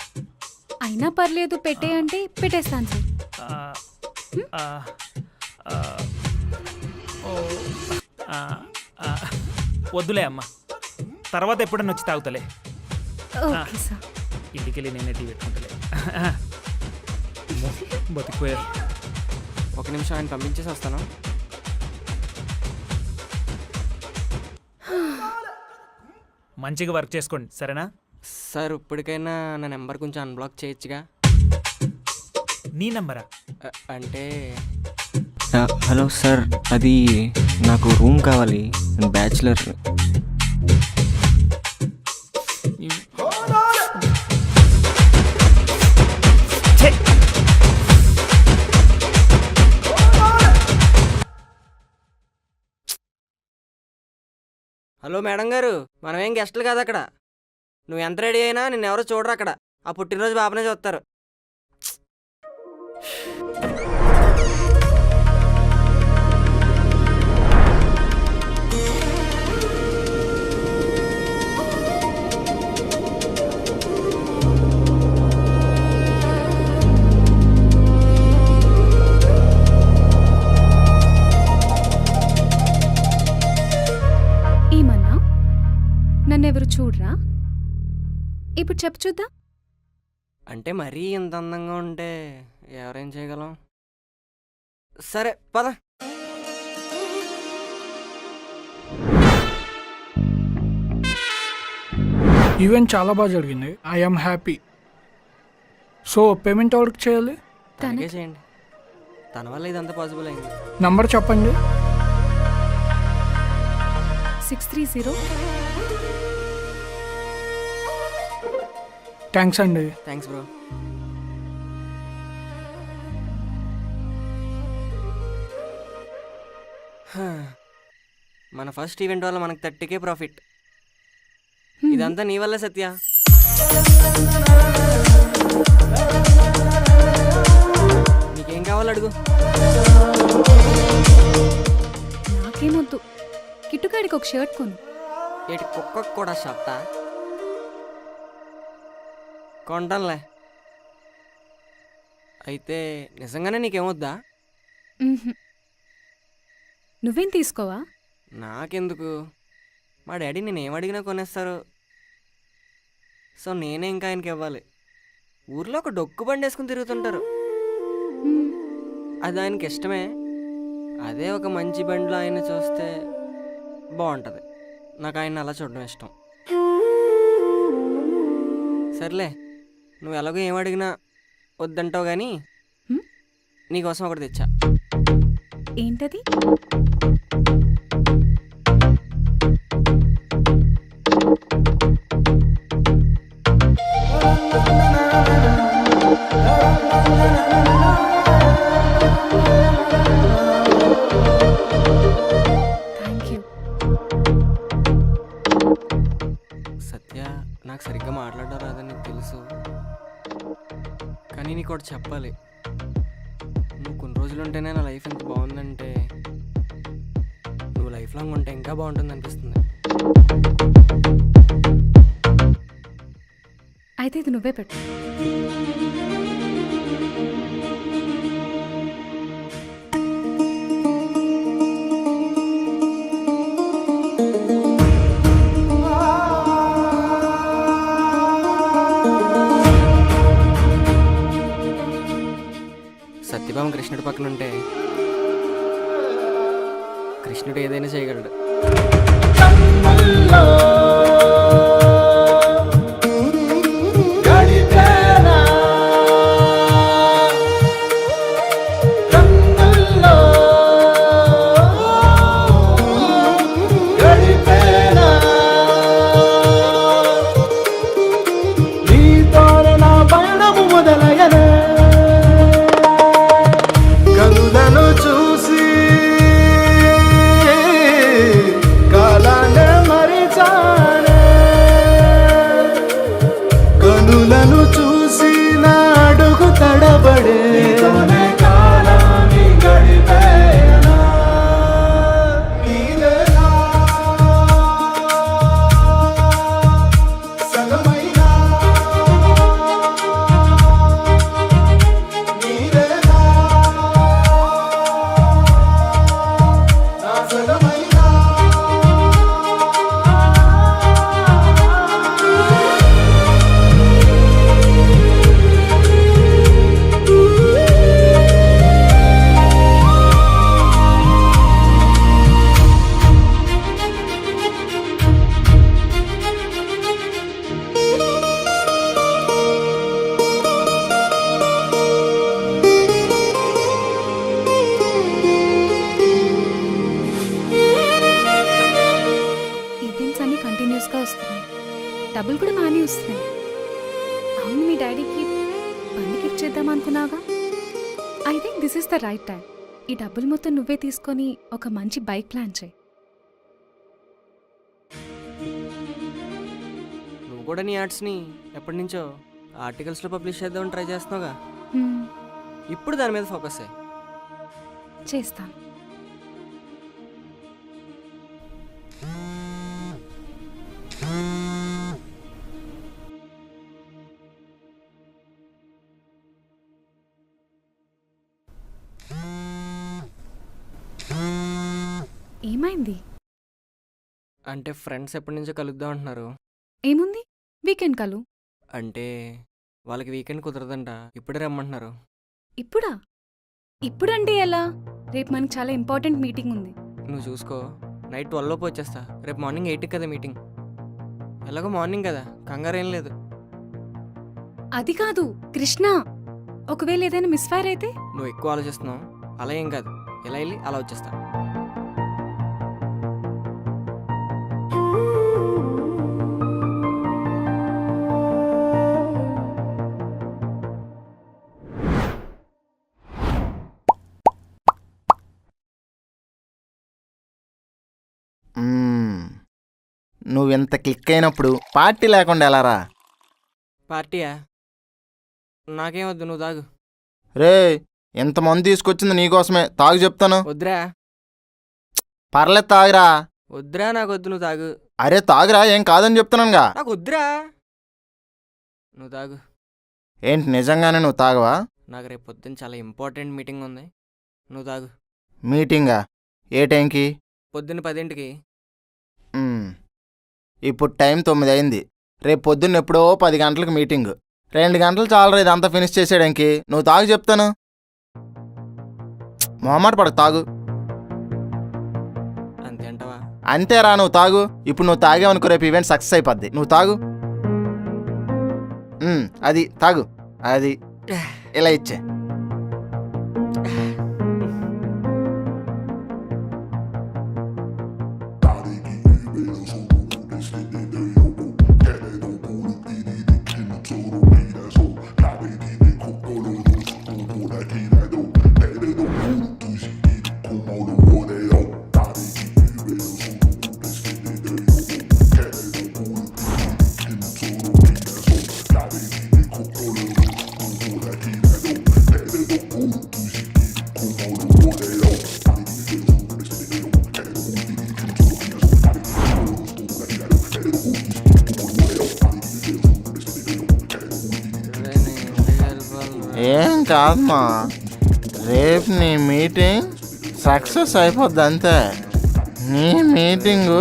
అయినా పర్లేదు పెట్టే అంటే పెట్టేస్తాను సార్. వద్దులే అమ్మా, తర్వాత ఎప్పుడన్నా వచ్చి తాగుతలే. Okay sir. ఇంటికెళ్ళి నేనే టీ పెట్టుకుంటలే. బతికిపోయారు. ఒక నిమిషం, ఆయన పంపించేసి వస్తాను. మంచిగా వర్క్ చేసుకోండి, సరేనా? సార్, ఇప్పటికైనా నా నెంబర్ కొంచెం అన్బ్లాక్ చేయొచ్చుగా? నీ నెంబరా? అంటే హలో సార్, అది నాకు రూమ్ కావాలి, నేను బ్యాచులర్. హలో మేడం గారు, మనమేం గెస్టులు కాదు అక్కడ. నువ్వు ఎంత రెడీ అయినా నిన్నెవరో చూడరు అక్కడ. ఆ పుట్టినరోజు బాబునే చూస్తారు. ఇప్పుడు చెప్పు చూద్దాం. అంటే మరీ ఇంత అందంగా ఉంటే ఎవరేం చేయగలం? సరే పద. ఈవెంట్ చాలా బాగా జరిగింది. I'm happy. సో పేమెంట్ ఎవరికి చేయాలి? తనకే చేయండి. తన వల్ల ఇదంతా పాసిబుల్ అయింది. నంబర్ చెప్పండి. 630. థ్యాంక్స్ అండి. Thanks bro. మన ఫస్ట్ ఈవెంట్ వల్ల మనకు 30K ప్రాఫిట్. ఇదంతా నీ వల్ల సత్య. నీకేం కావాలి అడుగు. నాకేమొద్దు, కిట్టుకాడికి ఒక షర్ట్ కొను. ఏటి కుక్కకు కూడా షర్టా? కొంటానులే. అయితే నిజంగానే నీకేమొద్దా? మ్హూ. నువ్వేం తీసుకోవా? నాకెందుకు, మా డాడీ నేను ఏం అడిగినా కొనేస్తారు. సో నేనే ఇంకా ఆయనకి ఇవ్వాలి. ఊర్లో ఒక డొక్కు బండి వేసుకుని తిరుగుతుంటారు. మ్, అది ఆయనకి ఇష్టమే. అదే ఒక మంచి బండిలో ఆయన చూస్తే బాగుంటుంది. నాకు ఆయన అలా చూడడం ఇష్టం. సర్లే, నువ్వు ఎలాగో ఏం అడిగినా వద్దంటావు కానీ హ్మ్? నీకోసం ఒకటి తెచ్చా. ఏంటది? Thank you. సత్య, నాకు సరిగ్గా మాట్లాడడం రాదని నీకు తెలుసు, కానీ నీకు ఒకటి చెప్పాలి. నువ్వు కొన్ని రోజులు ఉంటేనే నా లైఫ్ ఎంత బాగుందంటే, నువ్వు లైఫ్ లాంగ్ ఉంటే ఇంకా బాగుంటుంది అనిపిస్తుంది. అయితే ఇది నువ్వే పెట్టు. సత్యభామ కృష్ణుడి పక్కన ఉంటే కృష్ణుడు ఏదైనా చేయగలడు. డబ్బులు కూడా బాగానే వస్తున్నాయి. అవును, మీ డాడీకి బండి గిఫ్ట్ చేద్దాం అనుకున్నాగా. I think this is the right time. ఈ డబ్బులు మొత్తం నువ్వే తీసుకొని ఒక మంచి బైక్ ప్లాన్ చేయి. నువ్వు కూడా నీ యాడ్స్ని ఎప్పటి నుంచో ఆర్టికల్స్లో పబ్లిష్ చేద్దామని ట్రై చేస్తున్నావుగా. ఇప్పుడు దాని మీద ఫోకస్ అయ్యి చేస్తాను. ఏమైంది? అంటే ఫ్రెండ్స్ ఎప్పటి నుంచో కలుద్దాం అంటున్నారు. ఏముంది, వీకెండ్ కలు. అంటే వాళ్ళకి వీకెండ్ కుదరదంట, ఇప్పుడే రమ్మంటున్నారు. ఇప్పుడా? ఇప్పుడంటే ఎలా? రేపు మనకి చాలా ఇంపార్టెంట్ మీటింగ్ ఉంది. నువ్వు చూసుకో, నైట్ 12 లోపు వచ్చేస్తా. రేపు మార్నింగ్ 8కి కదా మీటింగ్. ఎలాగో మార్నింగ్ కదా, కంగారు ఏం లేదు. అది కాదు కృష్ణ, ఒకవేళ ఏదైనా మిస్ఫైర్ అయితే? నువ్వు ఎక్కువ ఆలోచిస్తున్నావు. అలా ఏం కాదు, ఇలా వెళ్ళి అలా వచ్చేస్తా. నువ్వు ఎంత క్లిక్ అయినప్పుడు పార్టీ లేకుండా ఎలారా? పార్టీయా? నాకేం వద్దు, నువ్వు తాగు. రే, ఎంతమంది తీసుకొచ్చింది నీకోసమే, తాగు చెప్తాను. వద్దురా. పర్లేదు తాగురా. వద్దురా, నాకు వద్దు, నువ్వు తాగు. అరే తాగురా, ఏం కాదని చెప్తున్నానుగా. నాకు వద్దురా, నువ్వు తాగు. ఏంటి నిజంగానే నువ్వు తాగవా? నాకు రేపు పొద్దున్న చాలా ఇంపార్టెంట్ మీటింగ్ ఉంది, నువ్వు తాగు. మీటింగా? ఏ టైంకి? పొద్దున్న 10ంటికి. ఇప్పుడు టైం 9 అయింది. రేపు పొద్దున్న ఎప్పుడో 10 గంటలకు మీటింగ్. 2 గంటలు చాలరా ఇదంతా ఫినిష్ చేసేయడానికి. నువ్వు తాగు చెప్తాను. మొహమాట పడకు, తాగు. అంతే అంటావా? అంతేరా, నువ్వు తాగు. ఇప్పుడు నువ్వు తాగావనుకో రేపు ఈవెంట్ సక్సెస్ అయిపోద్ది. నువ్వు తాగు. అది తాగు. అది ఇలా ఇచ్చే. ఏం కాదమ్మా, రేపు నీ మీటింగ్ సక్సెస్ అయిపోద్ది అంతే. నీ మీటింగు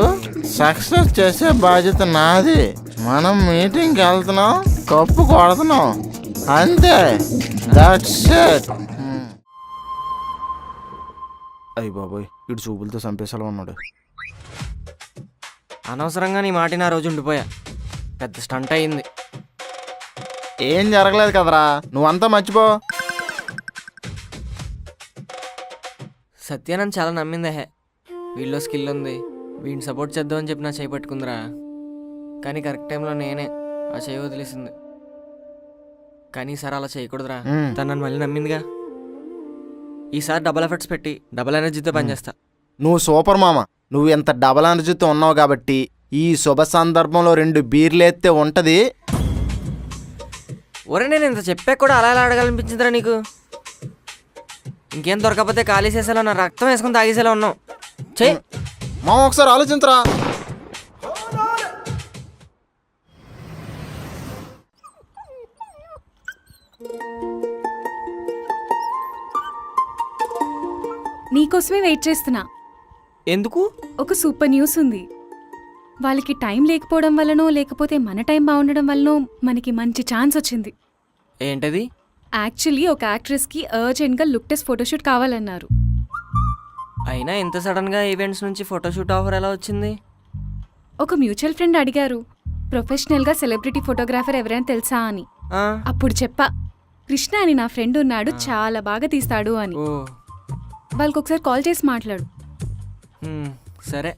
సక్సెస్ చేసే బాధ్యత నాది. మనం మీటింగ్కి వెళ్తున్నాం, కప్పు కొడుతున్నాం అంతే. That's it. అయ్య బాబోయ్, ఇటు చూపులతో చంపేసేలా ఉన్నాడు. అనవసరంగా నీ మాట నా రోజు ఉండిపోయా, పెద్ద స్టంట్ అయింది. ఏం జరగలేదు కదరా, నువ్వంతా మర్చిపో. సత్య నన్ను చాలా నమ్మిందే. వీళ్ళలో స్కిల్ ఉంది, వీడిని సపోర్ట్ చేద్దామని చెప్పి నా చేయి పట్టుకుందిరా. కానీ కరెక్ట్ టైంలో నేనే ఆ చేయి వదిలేసింది. కానీ ఈసారి అలా చేయకూడదురా. తను నన్ను మళ్ళీ నమ్మిందిగా. ఈసారి డబల్ ఎఫర్ట్స్ పెట్టి డబల్ ఎనర్జీతో పనిచేస్తా. నువ్వు సూపర్ మామ. నువ్వు ఎంత డబల్ ఎనర్జీతో ఉన్నావు కాబట్టి ఈ శుభ సందర్భంలో 2 బీర్లేస్తే ఉంటది. ఒరే, నేను ఇంత చెప్పా కూడా అలా ఎలా అడగాలనిపించిందిరా నీకు? ఇంకేం దొరకకపోతే ఖాళీ చేసేలా నా రక్తం వేసుకుని తాగేసేలా ఉన్నావు. చెయ్యి మామ, ఒకసారి ఆలోచించరా. నీకోసమే వెయిట్ చేస్తున్నా. ఎందుకు? ఒక సూపర్ న్యూస్ ఉంది. వాళ్ళకి టైం లేకపోవడం వల్లనో లేకపోతే మన టైం బాగుండడం వల్లనో మనకి మంచి ఛాన్స్ వచ్చింది. ఏంటది? యాక్చువల్లీ ఒక యాక్ట్రెస్కి అర్జెంట్గా లుక్ టెస్ట్ ఫోటోషూట్ కావాలన్నారు. అయినా ఇంత సడన్గా ఈవెంట్స్ నుంచి ఫోటోషూట్ ఆఫర్ ఎలా వచ్చింది? ఒక మ్యూచువల్ ఫ్రెండ్ అడిగారు, ప్రొఫెషనల్గా సెలబ్రిటీ ఫోటోగ్రాఫర్ ఎవరైనా తెలుసా అని. అప్పుడు చెప్పా, కృష్ణ అని నా ఫ్రెండ్ ఉన్నాడు, చాలా బాగా తీస్తాడు అని. వాళ్ళకి ఒకసారి కాల్ చేసి మాట్లాడు. సరే.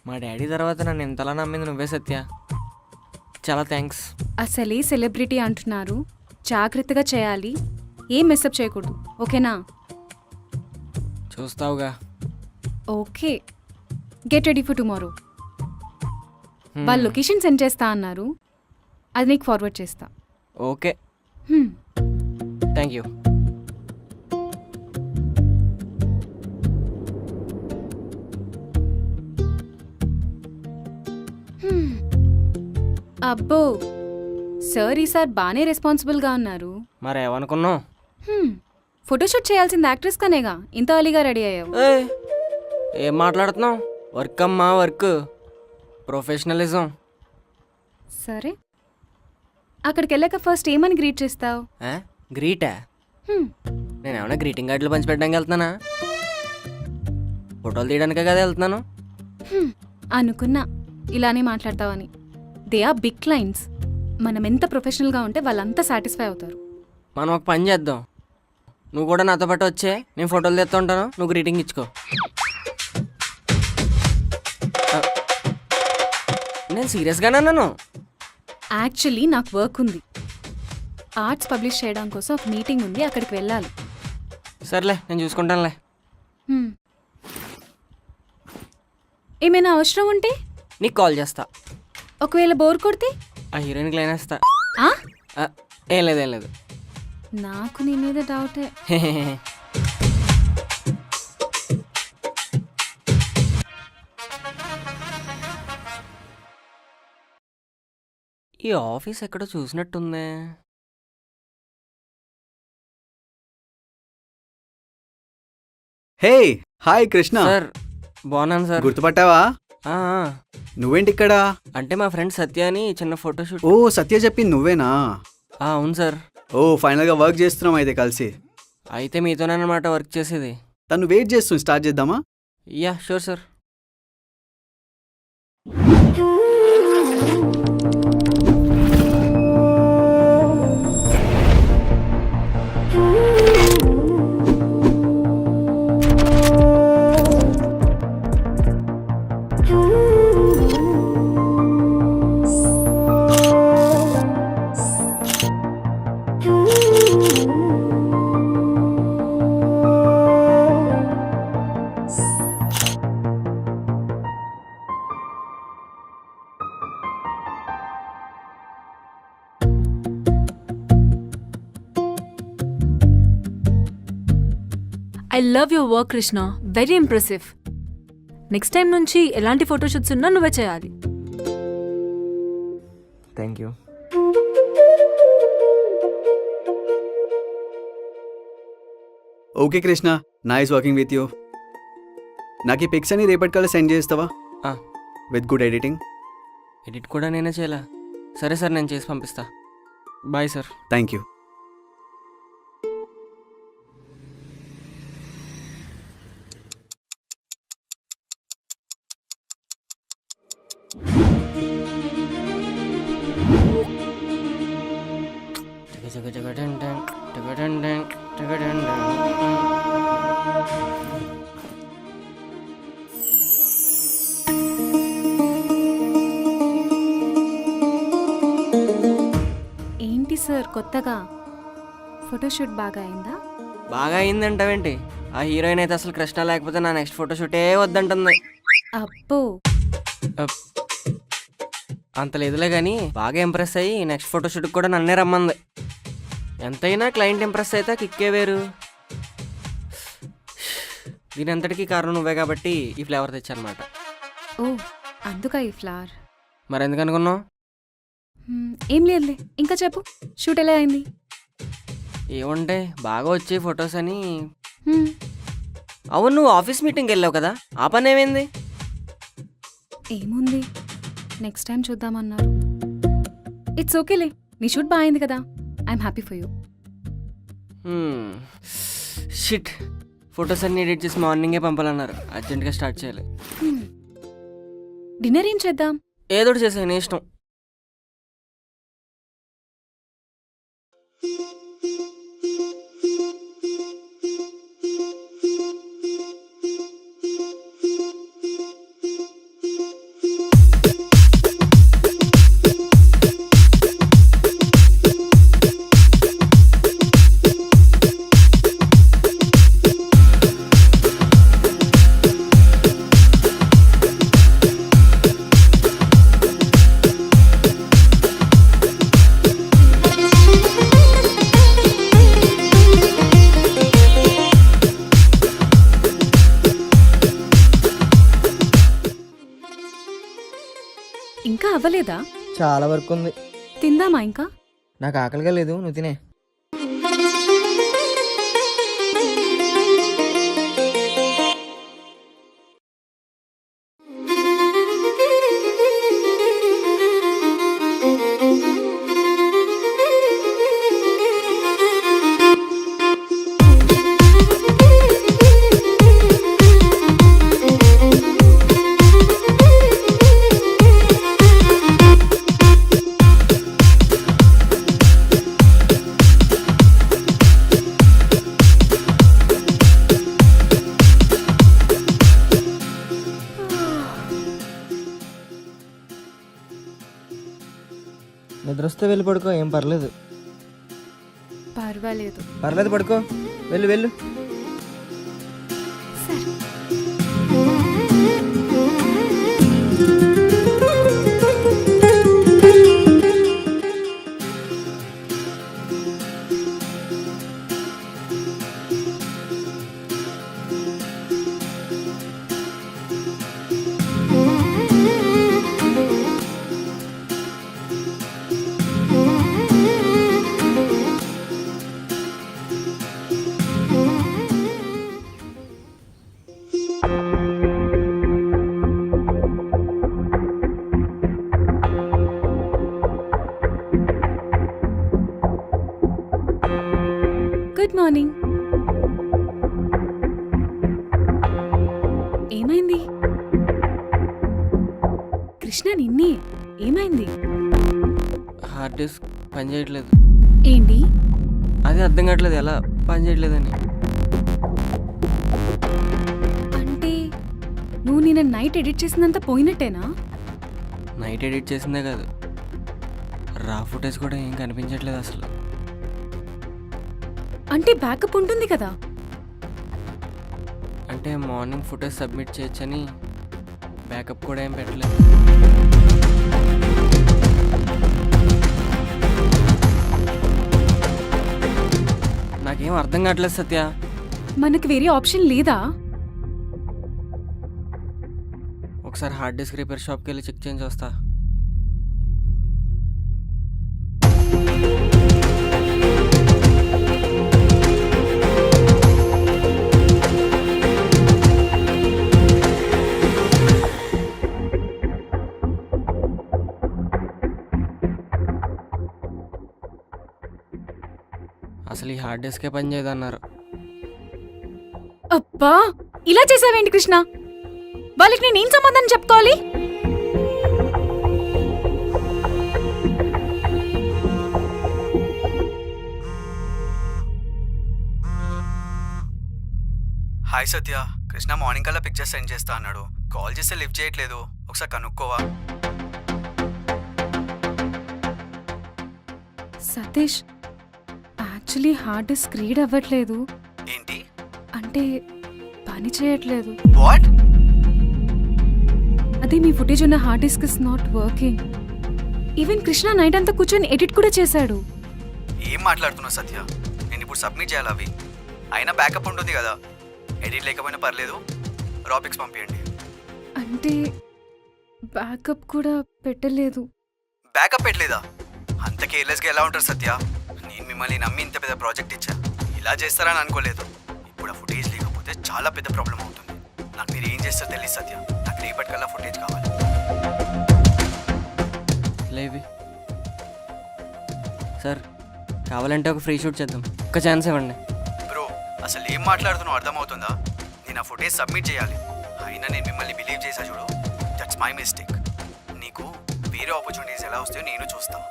మా డాడీ తర్వాత నన్ను ఎంతలా నమ్మింది నువ్వే సత్య. చాలా థ్యాంక్స్. అసలే సెలబ్రిటీ అంటున్నారు, జాగ్రత్తగా చేయాలి, ఏం మెస్అప్ చేయకూడదు, ఓకేనా? చూస్తావుగా. Okay, get ready for tomorrow. వాళ్ళు లొకేషన్ సెండ్ చేస్తా అన్నారు, అది నీకు ఫార్వర్డ్ చేస్తా. Okay, thank you. అబ్బో, సార్ ఈసారి బాగానే రెస్పాన్సిబుల్గా ఉన్నారు. మరేమనుకున్నావు? ఫోటోషూట్ చేయాల్సింది యాక్ట్రెస్ కనేగా ఇంత అలీగా రెడీ అయ్యావు. ఏం మాట్లాడుతున్నావు? వర్క్ అమ్మా, వర్క్, ప్రొఫెషనలిజం. సరే, అక్కడికి వెళ్ళాక ఫస్ట్ ఏమని గ్రీట్ చేస్తావు? గ్రీటా? నేను ఏమైనా గ్రీటింగ్ కార్డులు పంచిపెట్టడానికి వెళ్తున్నానా? ఫోటోలు తీయడానికే కదా వెళ్తున్నాను. అనుకున్నా ఇలానే మాట్లాడతావని. They are big clients. మనం ఎంత ప్రొఫెషనల్గా ఉంటే వాళ్ళంతా సాటిస్ఫై అవుతారు. మనం ఒక పని చేద్దాం, నువ్వు కూడా నాతో పాటు వచ్చే, నేను ఫోటోలు తెస్తూ ఉంటాను, నువ్వు గ్రీటింగ్ ఇచ్చుకో. నేను సీరియస్గానే అన్నాను. యాక్చువల్లీ నాకు వర్క్ ఉంది. ఆర్ట్స్ పబ్లిష్ చేయడం కోసం ఒక మీటింగ్ ఉంది, అక్కడికి వెళ్ళాలి. సర్లే, నేను చూసుకుంటానులే. ఏమైనా అవసరం ఉంటే నీకు కాల్ చేస్తా. ఒకవేళ బోర్ కొడితే ఆ హీరోయిన్కి లైన్ వేస్తా. ఆ? ఏం లేదు ఏం లేదు. నాకు నీ మీద డౌటే. ఈ ఆఫీస్ ఎక్కడో చూసినట్టుందే. Hey hi Krishna. సార్ బాగున్నాను సార్. గుర్తుపట్టావా? ఆ, ఆ. నువ్వేంటి ఇక్కడ? అంటే మా ఫ్రెండ్ సత్య అని చిన్న ఫోటోషూట్. ఓ సత్య చెప్పింది నువ్వేనా? అవును సార్. ఓ ఫైనల్గా వర్క్ చేస్తున్నాం అయితే కలిసి. అయితే మీతోనన్నమాట వర్క్ చేసేది. తను వెయిట్ చేస్తుంది, స్టార్ట్ చేద్దామా? Yeah sure sir. I love your work Krishna, very impressive. Next time నుంచి ఎలాంటి ఫోటోషూట్స్ ఉన్నా నువ్వే చేయాలి. Thank you. Okay Krishna, nice working with you. నాకు ఈ పిక్స్ అని రేపటికల్లా సెండ్ చేస్తావా? With good editing. ఎడిట్ కూడా నేనే చేయాలా? సరే సార్, నేను చేసి పంపిస్తా. Bye sir. Thank you. ఏంటి సార్ కొత్తగా ఫోటోషూట్ బాగా అయిందా? బాగా అయిందంటావేంటి? ఆ హీరోయిన్ అయితే అసలు కృష్ణ లేకపోతే నా నెక్స్ట్ ఫోటోషూటే వద్దంటుంది. అబ్బో, అంత లేదులే కానీ బాగా ఇంప్రెస్ అయ్యి నెక్స్ట్ ఫోటోషూట్కి కూడా నన్నే రమ్మంది. ఎంతైనా క్లయింట్ ఇంప్రెస్ అయితే కిక్కే వేరు. దీని అంతటికీ కారణం నువ్వే కాబట్టి ఈ ఫ్లేవర్ తెచ్చానమాట. ఓ అందుకా ఈ ఫ్లవర్? మరి ఎందుకు అనుకున్నావు? ఏం లేదులే, ఇంకా చెప్పు. షూట్ ఎలా అయింది? ఏముంటే బాగా వచ్చే ఫొటోస్ అని. అవును, నువ్వు ఆఫీస్ మీటింగ్కి వెళ్ళావు కదా, ఆ పని ఏమైంది? ఏముంది, నెక్స్ట్ టైం చూద్దామన్నారు. ఇట్స్ ఓకేలే, నీ షూట్ బాగా అయింది కదా. I'm happy for you. Shit, photos అన్ని ఎడిట్ చేసి మార్నింగే పంపాలన్నారు. అర్జెంట్గా స్టార్ట్ చేయాలి. డిన్నర్ ఏం చేద్దాం? ఏదోటి చేసే, నీ ఇష్టం. ఇంకా అవ్వలేదా? చాలా వర్క్ ఉంది. తిందామా ఇంకా? నాకు ఆకలిగా లేదు, నువ్వు తినే. వస్తే వెళ్ళి పడుకో, ఏం పర్లేదు. పర్వాలేదు. పర్లేదు, పడుకో. వెళ్ళు వెళ్ళు. సరే. Good morning. ఏమైంది కృష్ణ? నిన్నే ఏమైంది? హార్డ్ డిస్క్ పని చేయట్లేదు. ఏంటి? అదే అర్థం కావట్లేదు, ఎలా పని చేయట్లేదని. అంటే నువ్వు నిన్న నైట్ ఎడిట్ చేసిందంతా పోయినట్టేనా? నైట్ ఎడిట్ చేసిందే కాదు, రా ఫుటేజ్ కూడా ఏం కనిపించట్లేదు అసలు. అంటే బ్యాకప్ ఉంటుంది కదా. అంటే మార్నింగ్ ఫుటేజ్ సబ్మిట్ చేయొచ్చని బ్యాకప్ కూడా ఏం పెట్టలేదు. నాకేం అర్థం కావట్లేదు సత్య. మనకి వేరే ఆప్షన్ లేదా? ఒకసారి హార్డ్ డిస్క్ రిపేర్ షాప్కి వెళ్ళి చెక్ చేయించి వస్తా. అసలు ఈ హార్డ్ డిస్కే పని చేయదన్నారు. అబ్బా, ఇలా చేసావేంటి కృష్ణ? వాళ్ళకి నేనేం సమాధానం చెప్పుకోవాలి? హాయ్ సత్య, కృష్ణ మార్నింగ్ కల్లా పిక్చర్స్ సెండ్ చేస్తా అన్నాడు. కాల్ చేస్తే లిఫ్ట్ చేయట్లేదు, ఒకసారి కనుక్కోవా? Satish, actually hard disk read అవ్వట్లేదు. ఏంటి అంటే పని చేయట్లేదు. వాట్? అదే మీ ఫుటేజ్ ఉన్న hard disk is not working. Even Krishna night అంతా కూర్చొని ఎడిట్ కూడా చేశాడు. ఏం మాట్లాడుతున్నావు సత్య? నేను ఇప్పుడు సబ్మిట్ చేయాలి అవి. అయినా బ్యాకప్ ఉంటుంది కదా, ఎడిట్ లేకపోయినా పర్లేదు, రా పిక్స్ పంపించండి. అంటే బ్యాకప్ కూడా పెట్టలేదు. బ్యాకప్ పెట్టలేదా? అంత కేర్లెస్గా ఎలా ఉంటారు సత్య? నేను మిమ్మల్ని నమ్మి ఇంత పెద్ద ప్రాజెక్ట్ ఇచ్చా, ఇలా చేస్తారని అనుకోలేదు. ఇప్పుడు ఆ ఫుటేజ్ లేకపోతే చాలా పెద్ద ప్రాబ్లం అవుతుంది. నాకు మీరు ఏం చేస్తారో తెలియదు సత్య, నాకు రేపటికల్లా ఫుటేజ్ కావాలి. లేవి సార్, కావాలంటే ఒక ఫ్రీ షూట్ చేద్దాం, ఒక్క ఛాన్స్ ఇవ్వండి. బ్రో, అసలు ఏం మాట్లాడుతున్నావు అర్థమవుతుందా? నేను ఆ ఫుటేజ్ సబ్మిట్ చేయాలి. అయినా నేను మిమ్మల్ని బిలీవ్ చేసా చూడు, దట్స్ మై మిస్టేక్. నీకు వేరే ఆపర్చునిటీస్ ఎలా వస్తాయో నేను చూస్తాను.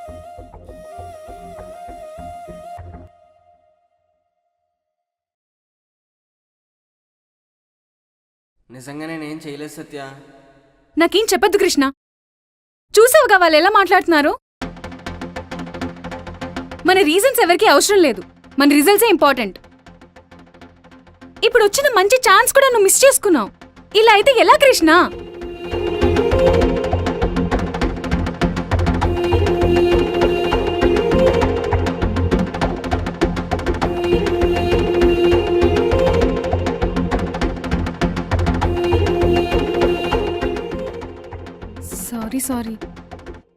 నిజంగా నేనేం చేయలేదు సత్య. నాకేం చెప్పొద్దు కృష్ణ. చూసావుగా వాళ్ళు ఎలా మాట్లాడుతున్నారు. మన రీజన్స్ ఎవరికి అవసరం లేదు, మన రిజల్ట్సే ఇంపార్టెంట్. ఇప్పుడు వచ్చిన మంచి ఛాన్స్ కూడా నువ్వు మిస్ చేసుకున్నావు. ఇలా అయితే ఎలా కృష్ణ? సారీ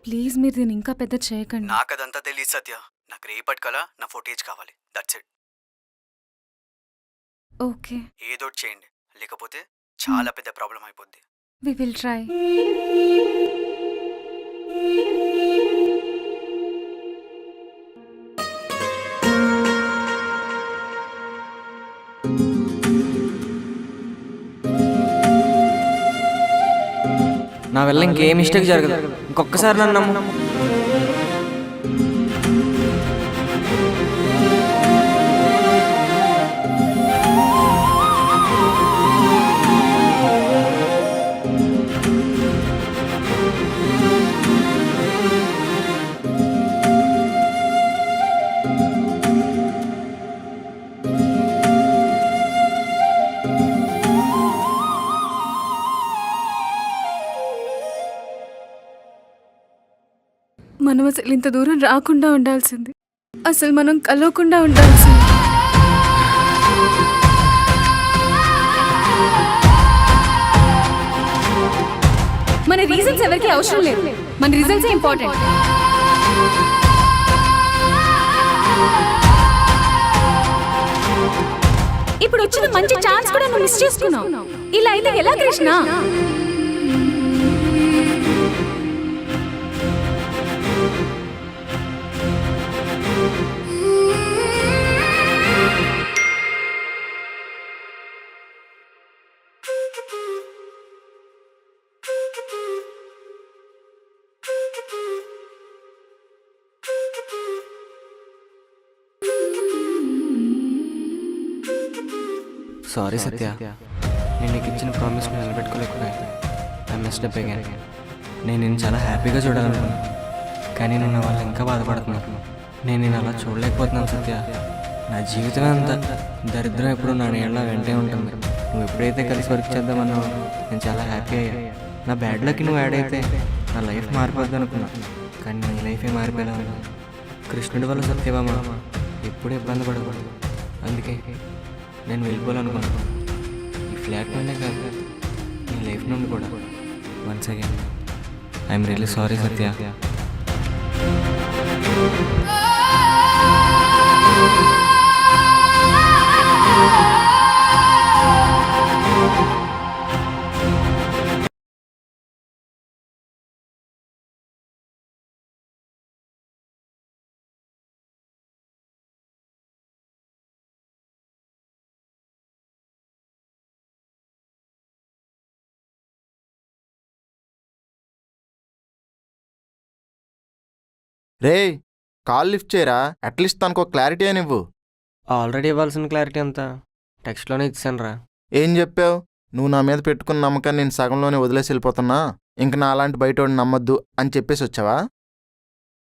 ప్లీజ్, మీరు దీన్ని ఇంకా పెద్ద చేయకండి. నాకు అదంతా తెలియదు సత్య, నాకు రేపటికల్లా నా ఫుటేజ్ కావాలి, దట్స్ ఇట్. ఓకే, ఏదో చేయండి, లేకపోతే చాలా పెద్ద ప్రాబ్లం అయిపోద్ది. We will try. నా వల్ల ఇంకే మిస్టేక్ జరగదు, ఇంకొకసారి నన్ను నమ్ము. మనం అసలు ఇంత దూరం రాకుండా ఉండాల్సింది, అసలు మనం కలవకుండా ఉండాల్సింది. మన రీజన్స్ ఎవరికి అవసరం లేదు, మన రిజల్ట్స్ ఇంపార్టెంట్. ఇప్పుడు వచ్చిన మంచి ఛాన్స్ కూడా నువ్వు మిస్ చేసుకున్నావు. ఇలా అయితే ఎలా కృష్ణ? సారీ సత్య, నేను నీకు ఇచ్చిన ప్రామిస్ నిలబెట్టుకోలేకపోయాను. I missed up again. నేను నేను చాలా హ్యాపీగా చూడాలనుకున్నాను, కానీ నేను నా వాళ్ళు ఇంకా బాధపడుతున్నాను. నేను అలా చూడలేకపోతున్నాను సత్య. నా జీవితమే అంతా దరిద్రం ఎప్పుడు నా నీళ్ళ వెంటే ఉంటుంది. నువ్వు ఎప్పుడైతే కలిసి వర్క్ చేద్దామన్నావు నేను చాలా హ్యాపీ అయ్యా. నా బ్యాడ్ లక్కి నువ్వు యాడ్ అయితే నా లైఫ్ మారిపోద్ది అనుకున్నా, కానీ నీ లైఫే మారిపోయేలా ఉంది. కృష్ణుడి వల్ల సత్యభామ ఎప్పుడు ఇబ్బంది పడకూడదు, అందుకే నేను వెళ్ళిపోవాలనుకున్నాను. ఈ ఫ్లాట్ నుండే కాదు, నీ లైఫ్ నుండి కూడా. Once again I'm really sorry Satya. Ray call lift చేయరా, అట్లీస్ట్ తనకు ఒక క్లారిటీ అని ఇవ్వు. ఆల్రెడీ ఇవ్వాల్సిన క్లారిటీ అంతా టెక్స్ట్లోనే ఇచ్చాను రా. ఏం చెప్పావు? నువ్వు నా మీద పెట్టుకున్న నమ్మకాన్ని నేను సగంలోనే వదిలేసి వెళ్ళిపోతున్నా, ఇంక నా అలాంటి బయటోడిని నమ్మొద్దు అని చెప్పేసి వచ్చావా?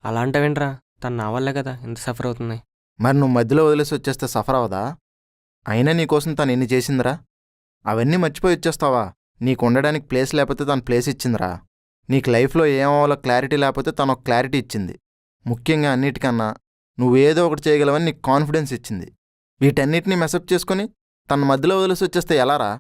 అలాంటివేంట్రా, తను నా వల్లే కదా ఇంత సఫర్ అవుతుంది. మరి నువ్వు మధ్యలో వదిలేసి వచ్చేస్తే సఫర్ అవదా? అయినా నీకోసం తను ఎన్ని చేసిందిరా? అవన్నీ మర్చిపోయి వచ్చేస్తావా? నీకు ఉండడానికి ప్లేస్ లేకపోతే తను ప్లేస్ ఇచ్చిందిరా. నీకు లైఫ్లో ఏమవ్వాలో క్లారిటీ లేకపోతే తను ఒక క్లారిటీ ఇచ్చింది. ముఖ్యంగా అన్నిటికన్నా నువ్వేదో ఒకటి చేయగలవని నీకు కాన్ఫిడెన్స్ ఇచ్చింది. వీటన్నిటినీ మెసప్ చేసుకుని తన మధ్యలో వదిలేసి వచ్చేస్తే ఎలారా?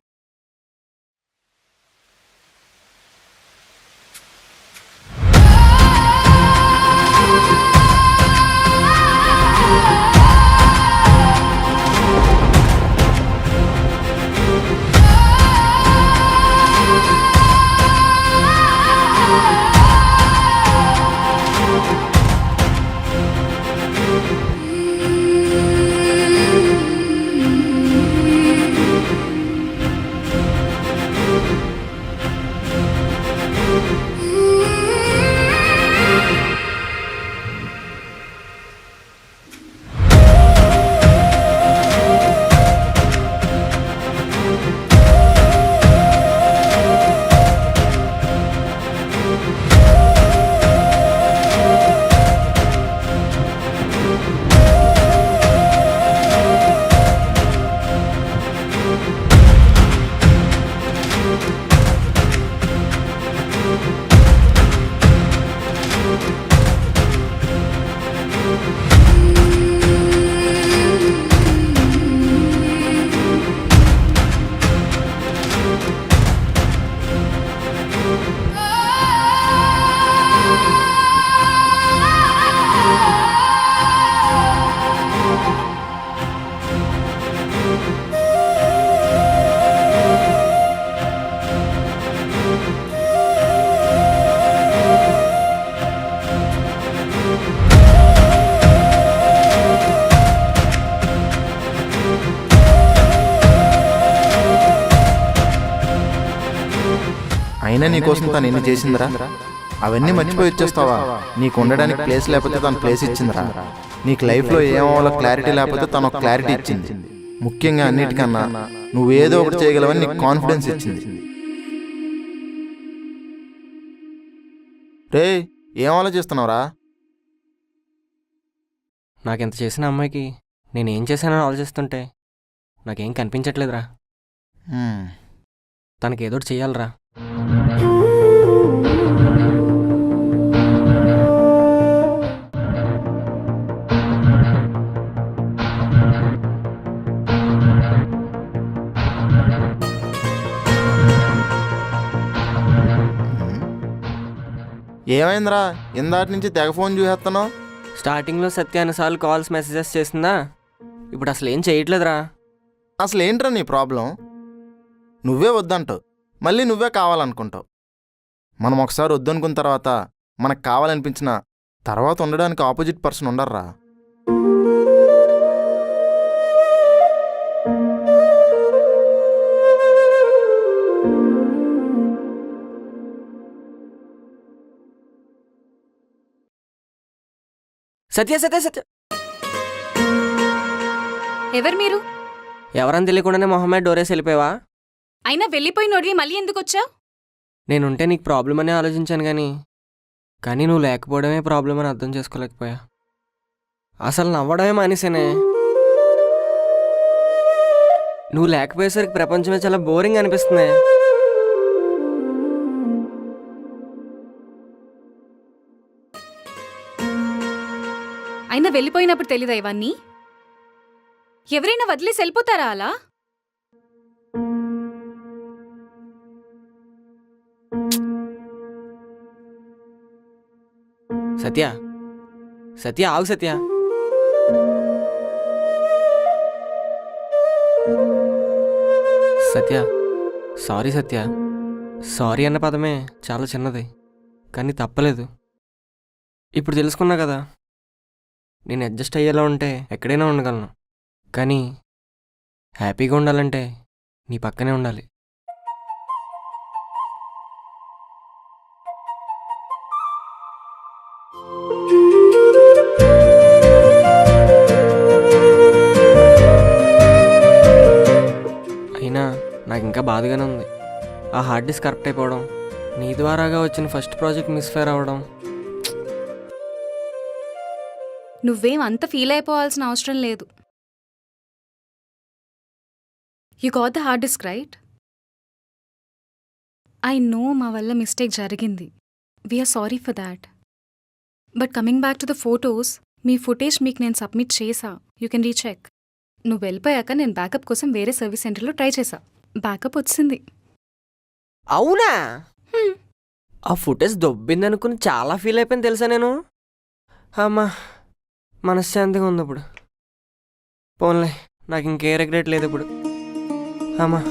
అయినా నీకోసం తను ఎన్ని చేసిందిరా? అవన్నీ మర్చిపోయి వచ్చేస్తావా? నీకు ఉండడానికి ప్లేస్ లేకపోతే తను ప్లేస్ ఇచ్చిందిరా. నీకు లైఫ్లో ఏమవ్వాలో క్లారిటీ లేకపోతే తను ఒక క్లారిటీ ఇచ్చింది. ముఖ్యంగా అన్నిటికన్నా నువ్వేదో ఒకటి చేయగలవని నీకు కాన్ఫిడెన్స్ ఇచ్చింది. రే ఏం ఆలోచిస్తున్నావురా? నాకెంత చేసిన అమ్మాయికి నేనేం చేశానని ఆలోచిస్తుంటే నాకేం కనిపించట్లేదురా. తనకేదోటి చెయ్యాలరా. ఏమైందిరా ఇందాటి నుంచి తెగ ఫోన్ చూసేస్తున్నావు? స్టార్టింగ్లో సత్య అన్నిసార్లు కాల్స్ మెసేజెస్ చేసిందా, ఇప్పుడు అసలు ఏం చేయట్లేదురా. అసలు ఏంట్రా నీ ప్రాబ్లం? నువ్వే వద్దంటావు, మళ్ళీ నువ్వే కావాలనుకుంటావు. మనం ఒకసారి వద్దనుకున్న తర్వాత మనకు కావాలనిపించిన తర్వాత ఉండడానికి ఆపోజిట్ పర్సన్ ఉండర్రా. సత్య సత్య సత్య ఎవరు మీరు? ఎవరని తెలియకుండానే మొహమ్మద్ డోరేసి వెళ్ళిపోయావా? అయినా వెళ్ళిపోయినోడివి మళ్ళీ ఎందుకు వచ్చావు? నేనుంటే నీకు ప్రాబ్లం అని ఆలోచించాను కానీ నువ్వు లేకపోవడమే ప్రాబ్లం అని అర్థం చేసుకోలేకపోయా. అసలు నవ్వడమే మానేసేనే. నువ్వు లేకపోయేసరికి ప్రపంచమే చాలా బోరింగ్ అనిపిస్తుంది. అయినా వెళ్ళిపోయినప్పుడు తెలీదా ఇవన్నీ? ఎవరైనా వదిలేసి వెళ్ళిపోతారా అలా? సత్య సత్య ఆగు సత్య. సత్య సారీ సత్య. సారీ అన్న పదమే చాలా చిన్నది, కానీ తప్పలేదు. ఇప్పుడు తెలుసుకున్నా కదా, నేను అడ్జస్ట్ అయ్యేలా ఉంటే ఎక్కడైనా ఉండగలను, కానీ హ్యాపీగా ఉండాలంటే నీ పక్కనే ఉండాలి. అయినా నాకు ఇంకా బాధగానే ఉంది. ఆ హార్డ్ డిస్క్ కరెక్ట్ అయిపోవడం, నీ ద్వారాగా వచ్చిన ఫస్ట్ ప్రాజెక్ట్ మిస్ఫైర్ అవ్వడం. నువ్వేం అంత ఫీల్ అయిపోవాల్సిన అవసరం లేదు. You got the hard disk right? I know మా వల్ల మిస్టేక్ జరిగింది. We are sorry for that. But coming back to the photos, మీ ఫుటేజ్ మీకు నేను సబ్మిట్ చేసా. You can recheck. నువ్వు వెళ్ళిపోయాక నేను బ్యాకప్ కోసం వేరే సర్వీస్ సెంటర్లో ట్రై చేశా. బ్యాకప్ వచ్చింది. అవునా? ఆ ఫుటేజ్ దొబ్బిందనుకుని చాలా ఫీల్ అయిపోయింది తెలుసా నేను. అమ్మా మనశ్శాంతిగా ఉంది ఇప్పుడు. పోన్లే, నాకు ఇంకే రిగ్రెట్ లేదు ఇప్పుడు. అమ్మా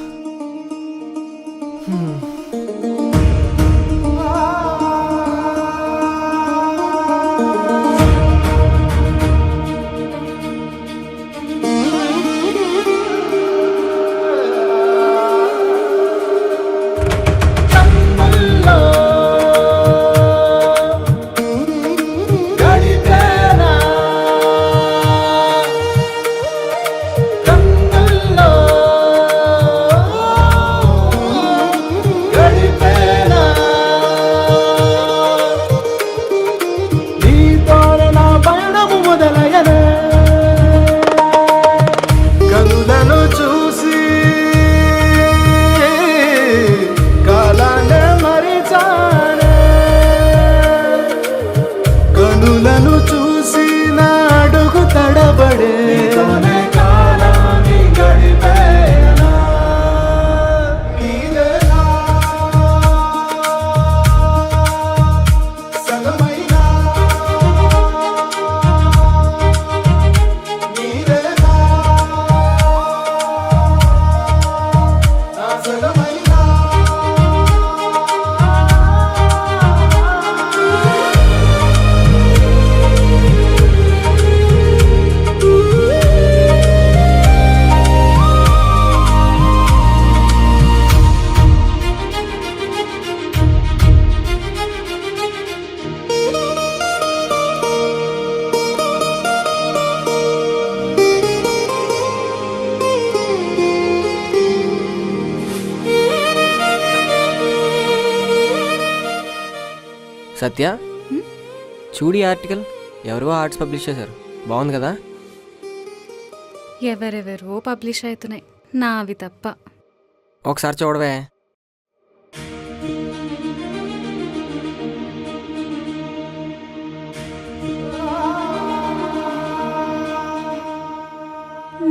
సత్య, చూడి ఆర్టికల్ ఎవరో ఆర్ట్స్ పబ్లిష్ చేశారు, బాగుంది కదా? ఎవరెవరో పబ్లిష్ అవుతున్నాయి, నావి తప్ప. ఒకసారి చూడవే.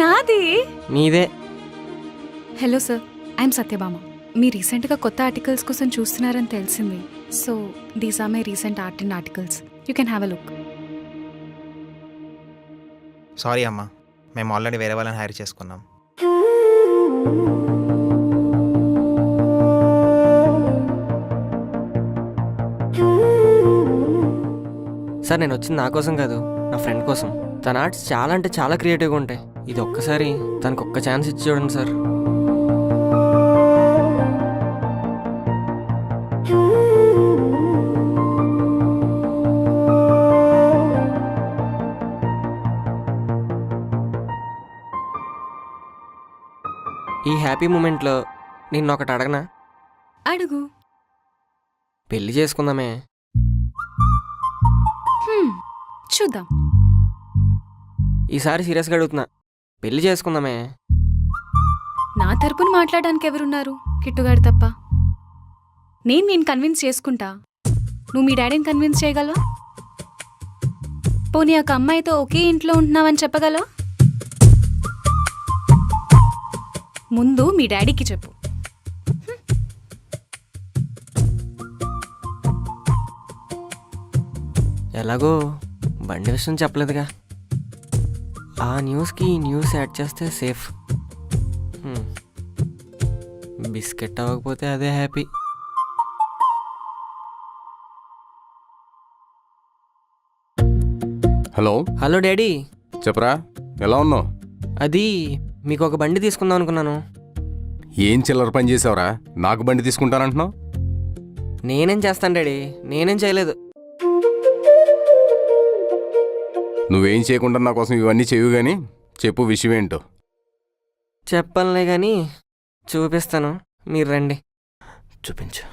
నాది? నీదే. Hello sir, I'm Satyabhama. మీ రీసెంట్గా కొత్త ఆర్టికల్స్ కోసం చూస్తున్నారని తెలిసింది. So these are my recent art and articles. You can have a look. Sorry అమ్మా, మేము ఆల్రెడీ వేరే వాళ్ళని హైర్ చేసుకున్నాం. సార్ నేను వచ్చింది నా కోసం కాదు, నా ఫ్రెండ్ కోసం. తన ఆర్ట్స్ చాలా అంటే చాలా క్రియేటివ్గా ఉంటాయి. ఇది ఒక్కసారి తనకు ఒక్క ఛాన్స్ ఇచ్చి చూడండి సార్. ఈ హ్యాపీ మూమెంట్లో నిన్ను ఒకటి అడగనా? అడుగు. పెళ్లి చేసుకుందామే? చూద్దాం. ఈసారి సీరియస్గా అడుగుతున్నా, పెళ్లి చేసుకుందామే? నా తరపున మాట్లాడడానికి ఎవరున్నారు? కిట్టుగాడు తప్ప. నేను కన్విన్స్ చేసుకుంటా. నువ్వు మీ డాడీని కన్విన్స్ చేయగలవా? పోనీ ఒక అమ్మాయితో ఒకే ఇంట్లో ఉంటున్నావని చెప్పగలవా? ముందు మీ డాడీకి చెప్పు. ఎలాగో బండి విషయం చెప్పలేదుగా. ఆ న్యూస్కి ఈ న్యూస్ యాడ్ చేస్తే సేఫ్. బిస్కెట్ అవ్వకపోతే అదే హ్యాపీ. Hello hello daddy. చెప్పరా, ఎలా ఉన్నావు? అది మీకు ఒక బండి తీసుకుందాం అనుకున్నాను. ఏం చిల్లర పని చేసావురా, నాకు బండి తీసుకుంటానంటున్నావు? నేనేం చేస్తాను డాడీ, నేనేం చేయలేదు. నువ్వేం చేయకుండా నా కోసం ఇవన్నీ చేయవు కానీ చెప్పు, విషయం ఏంటో. చెప్పనులే కానీ చూపిస్తాను, మీరు రండి. చూపించు.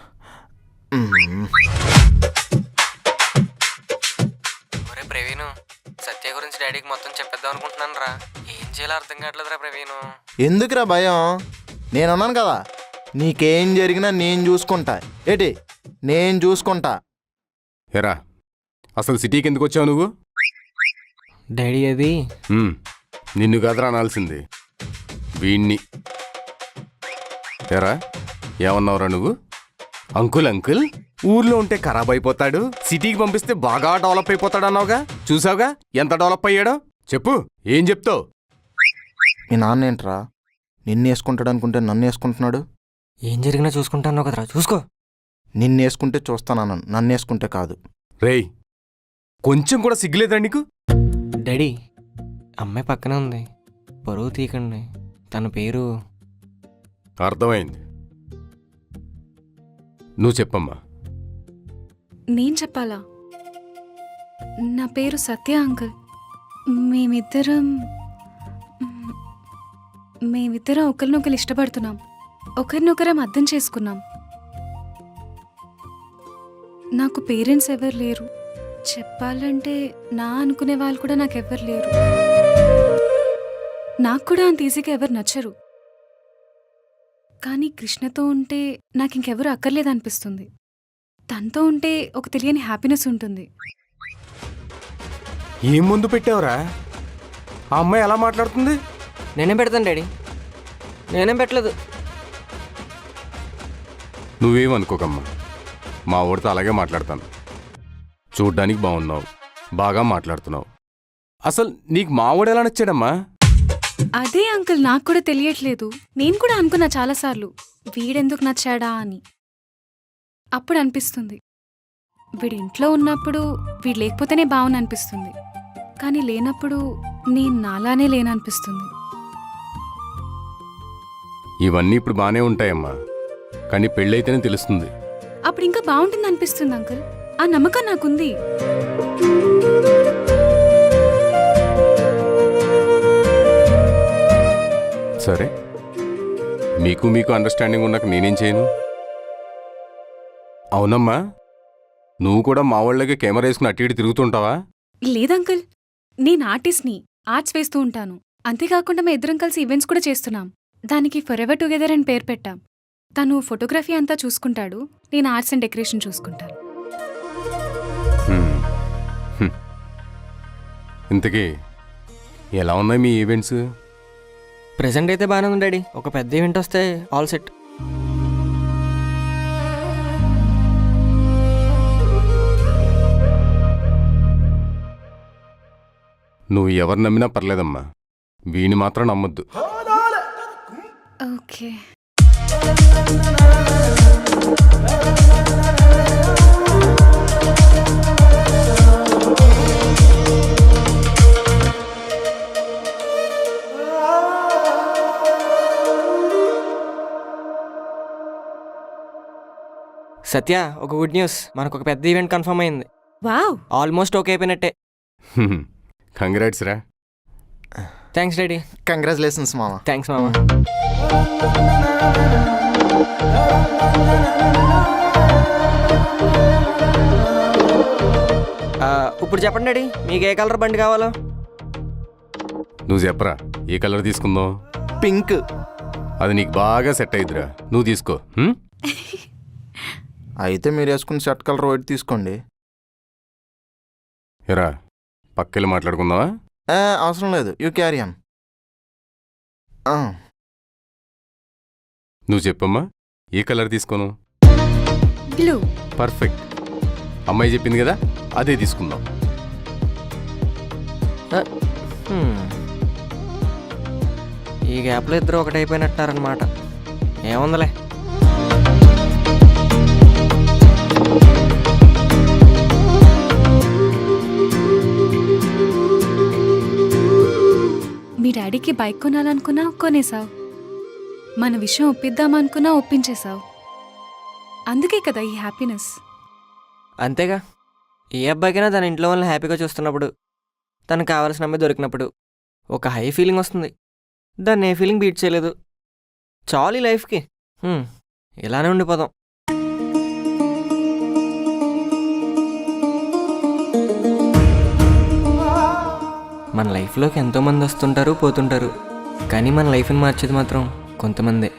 ఒరే ప్రవీణు, సత్య గురించి డాడీకి మొత్తం చెప్పేద్దాం అనుకుంటున్నాను రా. ఏం చేయాలో అర్థం కావట్లేదురా ప్రవీణు. ఎందుకురా భయం? నేనున్నాను కదా, నీకేం జరిగినా నేను చూసుకుంటా. ఏంటి, నేను చూసుకుంటా. ఎరా, అసలు సిటీకి ఎందుకు వచ్చావు నువ్వు? డాడీ అది నిన్ను కదరా అనాల్సింది, వీణ్ణి. ఎరా, ఏమన్నావురా నువ్వు? అంకుల్ అంకుల్ ఊర్లో ఉంటే ఖరాబ్ అయిపోతాడు, సిటీకి పంపిస్తే బాగా డెవలప్ అయిపోతాడు అన్నావుగా. చూసావుగా ఎంత డెవలప్ అయ్యాడో. చెప్పు, ఏం చెప్తావు? మీ నాన్న ఏంట్రా నిన్ను వేసుకుంటాడు అనుకుంటే నన్ను వేసుకుంటున్నాడు? ఏం జరిగినా చూసుకుంటాను కదరా, చూసుకో. నిన్ను వేసుకుంటే చూస్తానన్నాను, నన్ను వేసుకుంటే కాదు. రేయ్, కొంచెం కూడా సిగ్గులేదా నీకు? డాడీ, అమ్మాయి పక్కనే ఉంది, పరువు తీయకండి. తన పేరు. అర్థమైంది, నువ్వు చెప్పమ్మా. నేను చెప్పాలా? నా పేరు సత్య అంకుల్. మేమిద్దరం ఒకరినొకరు ఇష్టపడుతున్నాం, ఒకరినొకరం అర్థం చేసుకున్నాం. నాకు పేరెంట్స్ ఎవరు లేరు. చెప్పాలంటే నా అనుకునే వాళ్ళు కూడా నాకెవ్వరు లేరు. నాకు కూడా అంత ఈజీగా ఎవరు నచ్చరు. కానీ కృష్ణతో ఉంటే నాకు ఇంకెవరు అక్కర్లేదనిపిస్తుంది. తనతో ఉంటే ఒక తెలియని హ్యాపీనెస్ ఉంటుంది. ఏం ముందు పెట్టావురా? ఆ అమ్మాయి ఎలా మాట్లాడుతుంది? నేనేం పెడతాను డాడీ, నేనేం పెట్టలేదు. నువ్వేమనుకోకమ్మా, మా ఊరితో అలాగే మాట్లాడతాను. చూడ్డానికి బాగున్నావు, బాగా మాట్లాడుతున్నావు. అసలు నీకు మావాడు ఎలా నచ్చాడమ్మా? అదే అంకుల్ నాకు కూడా తెలియట్లేదు. నేను కూడా అనుకున్నా చాలాసార్లు, వీడెందుకు నచ్చాడా అని. అప్పుడు అనిపిస్తుంది, వీడి ఇంట్లో ఉన్నప్పుడు వీడు లేకపోతేనే బాగుని అనిపిస్తుంది, కానీ లేనప్పుడు నేను నాలానే లేననిపిస్తుంది. ఇవన్నీ ఇప్పుడు బాగానే ఉంటాయమ్మా, కానీ పెళ్ళైతేనే తెలుస్తుంది. అప్పుడు ఇంకా బాగుంటుంది అనిపిస్తుంది అంకుల్. ఆ నమ్మకం నాకుంది. సరే, మీకు అండర్స్టాండింగ్ ఉన్నాక నేనేం చేయను? అవునమ్మా, నువ్వు కూడా మా వాళ్ళకి కెమెరా వేసుకుని అటు ఇటు తిరుగుతుంటావా? లేదంకుల్, నేను ఆర్టిస్ట్ని, ఆర్ట్స్ వేస్తూ ఉంటాను. అంతేకాకుండా మేము ఇద్దరం కలిసి ఈవెంట్స్ కూడా చేస్తున్నాం. దానికి ఫరెవర్ టుగెదర్ అని పేరు పెట్టాం. తను ఫోటోగ్రఫీ అంతా చూసుకుంటాడు, నేను ఆర్ట్స్ అండ్ డెకరేషన్ చూసుకుంటాను. ఇంతకీ ఎలా ఉన్నాయి మీ ఈవెంట్స్? ప్రెజెంట్ అయితే బాగానే ఉంది డాడీ. ఒక పెద్ద ఈవెంట్ వస్తే ఆల్ సెట్. నువ్వు ఎవరు నమ్మినా పర్లేదమ్మా, వీని మాత్రం నమ్మొద్దు. ఓకే. సత్య, ఒక గుడ్ న్యూస్. మనకు ఒక పెద్ద ఈవెంట్ కన్ఫర్మ్ అయింది. వావ్. ఆల్మోస్ట్ ఓకే అయిపోయినట్టే. కంగ్రాట్స్ రా. Thanks daddy. కంగ్రాచులేషన్స్ మామ. థ్యాంక్స్ మామ. ఇప్పుడు చెప్పండి డాడీ, మీకు ఏ కలర్ బండి కావాలో? నువ్వు చెప్పరా, ఏ కలర్ తీసుకుందాం? పింక్. అది నీకు బాగా సెట్ అయిద్దిరా, నువ్వు తీసుకో. అయితే మీరు వేసుకున్న షర్ట్ కలర్ వైట్ తీసుకోండి. ఎరా, పక్కెళ్ళి మాట్లాడుకుందావా? అవసరం లేదు, యూ క్యారీ ఆన్. నువ్వు చెప్పమ్మా, ఏ కలర్ తీసుకోను? బ్లూ. పర్ఫెక్ట్. అమ్మాయి చెప్పింది కదా, అదే తీసుకుందాం. ఈ గ్యాప్లో ఇద్దరు ఒకటైపోయినట్టున్నారనమాట. ఏముందలే. మీ డాడీకి బైక్ కొనాలనుకున్నా కొనేసావు, మన విషయం ఒప్పిద్దామనుకున్నా ఒప్పించేశావు. అందుకే కదా ఈ హ్యాపీనెస్. అంతేగా, ఏ అబ్బాయికైనా తన ఇంట్లో వాళ్ళని హ్యాపీగా చూస్తున్నప్పుడు, తనకు కావాల్సిన అమ్మాయి దొరికినప్పుడు ఒక హై ఫీలింగ్ వస్తుంది. దాన్ని ఏ ఫీలింగ్ బీట్ చేయలేదు. చాలు ఈ లైఫ్కి. ఇలానే ఉండిపోదాం. మన లైఫ్లోకి ఎంతోమంది వస్తుంటారు, పోతుంటారు. కానీ మన లైఫ్ని మార్చేది మాత్రం కొంతమందే.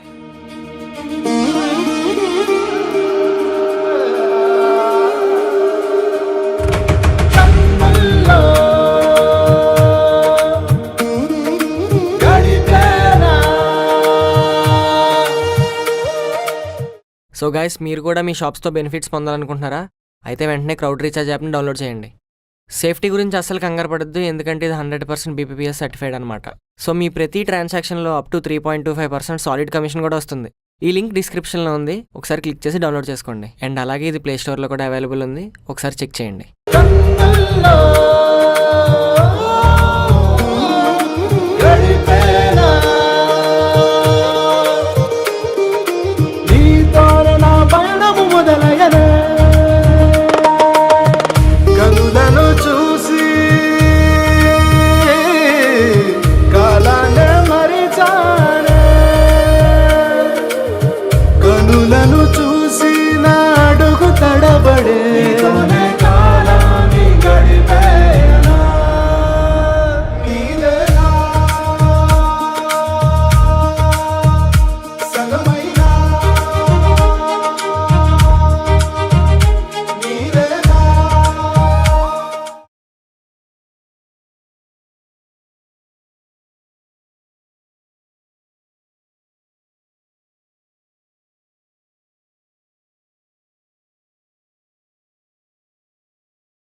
సో గైస్, మీరు కూడా మీ షాప్స్తో బెనిఫిట్స్ పొందాలనుకుంటున్నారా? అయితే వెంటనే క్రౌడ్ రీఛార్జ్ యాప్ని డౌన్లోడ్ చేయండి. సేఫ్టీ గురించి అస్సలు కంగారు పడద్దు, ఎందుకంటే ఇది 100% BPPS సర్టిఫైడ్ అనమాట. సో మీ ప్రతి ట్రాన్సాక్షన్లో అప్ టు 3.25% సాలిడ్ కమిషన్ కూడా వస్తుంది. ఈ లింక్ డిస్క్రిప్షన్లో ఉంది, ఒకసారి క్లిక్ చేసి డౌన్లోడ్ చేసుకోండి. అండ్ అలాగే ఇది ప్లే స్టోర్లో కూడా అవైలబుల్ ఉంది, ఒకసారి చెక్ చేయండి.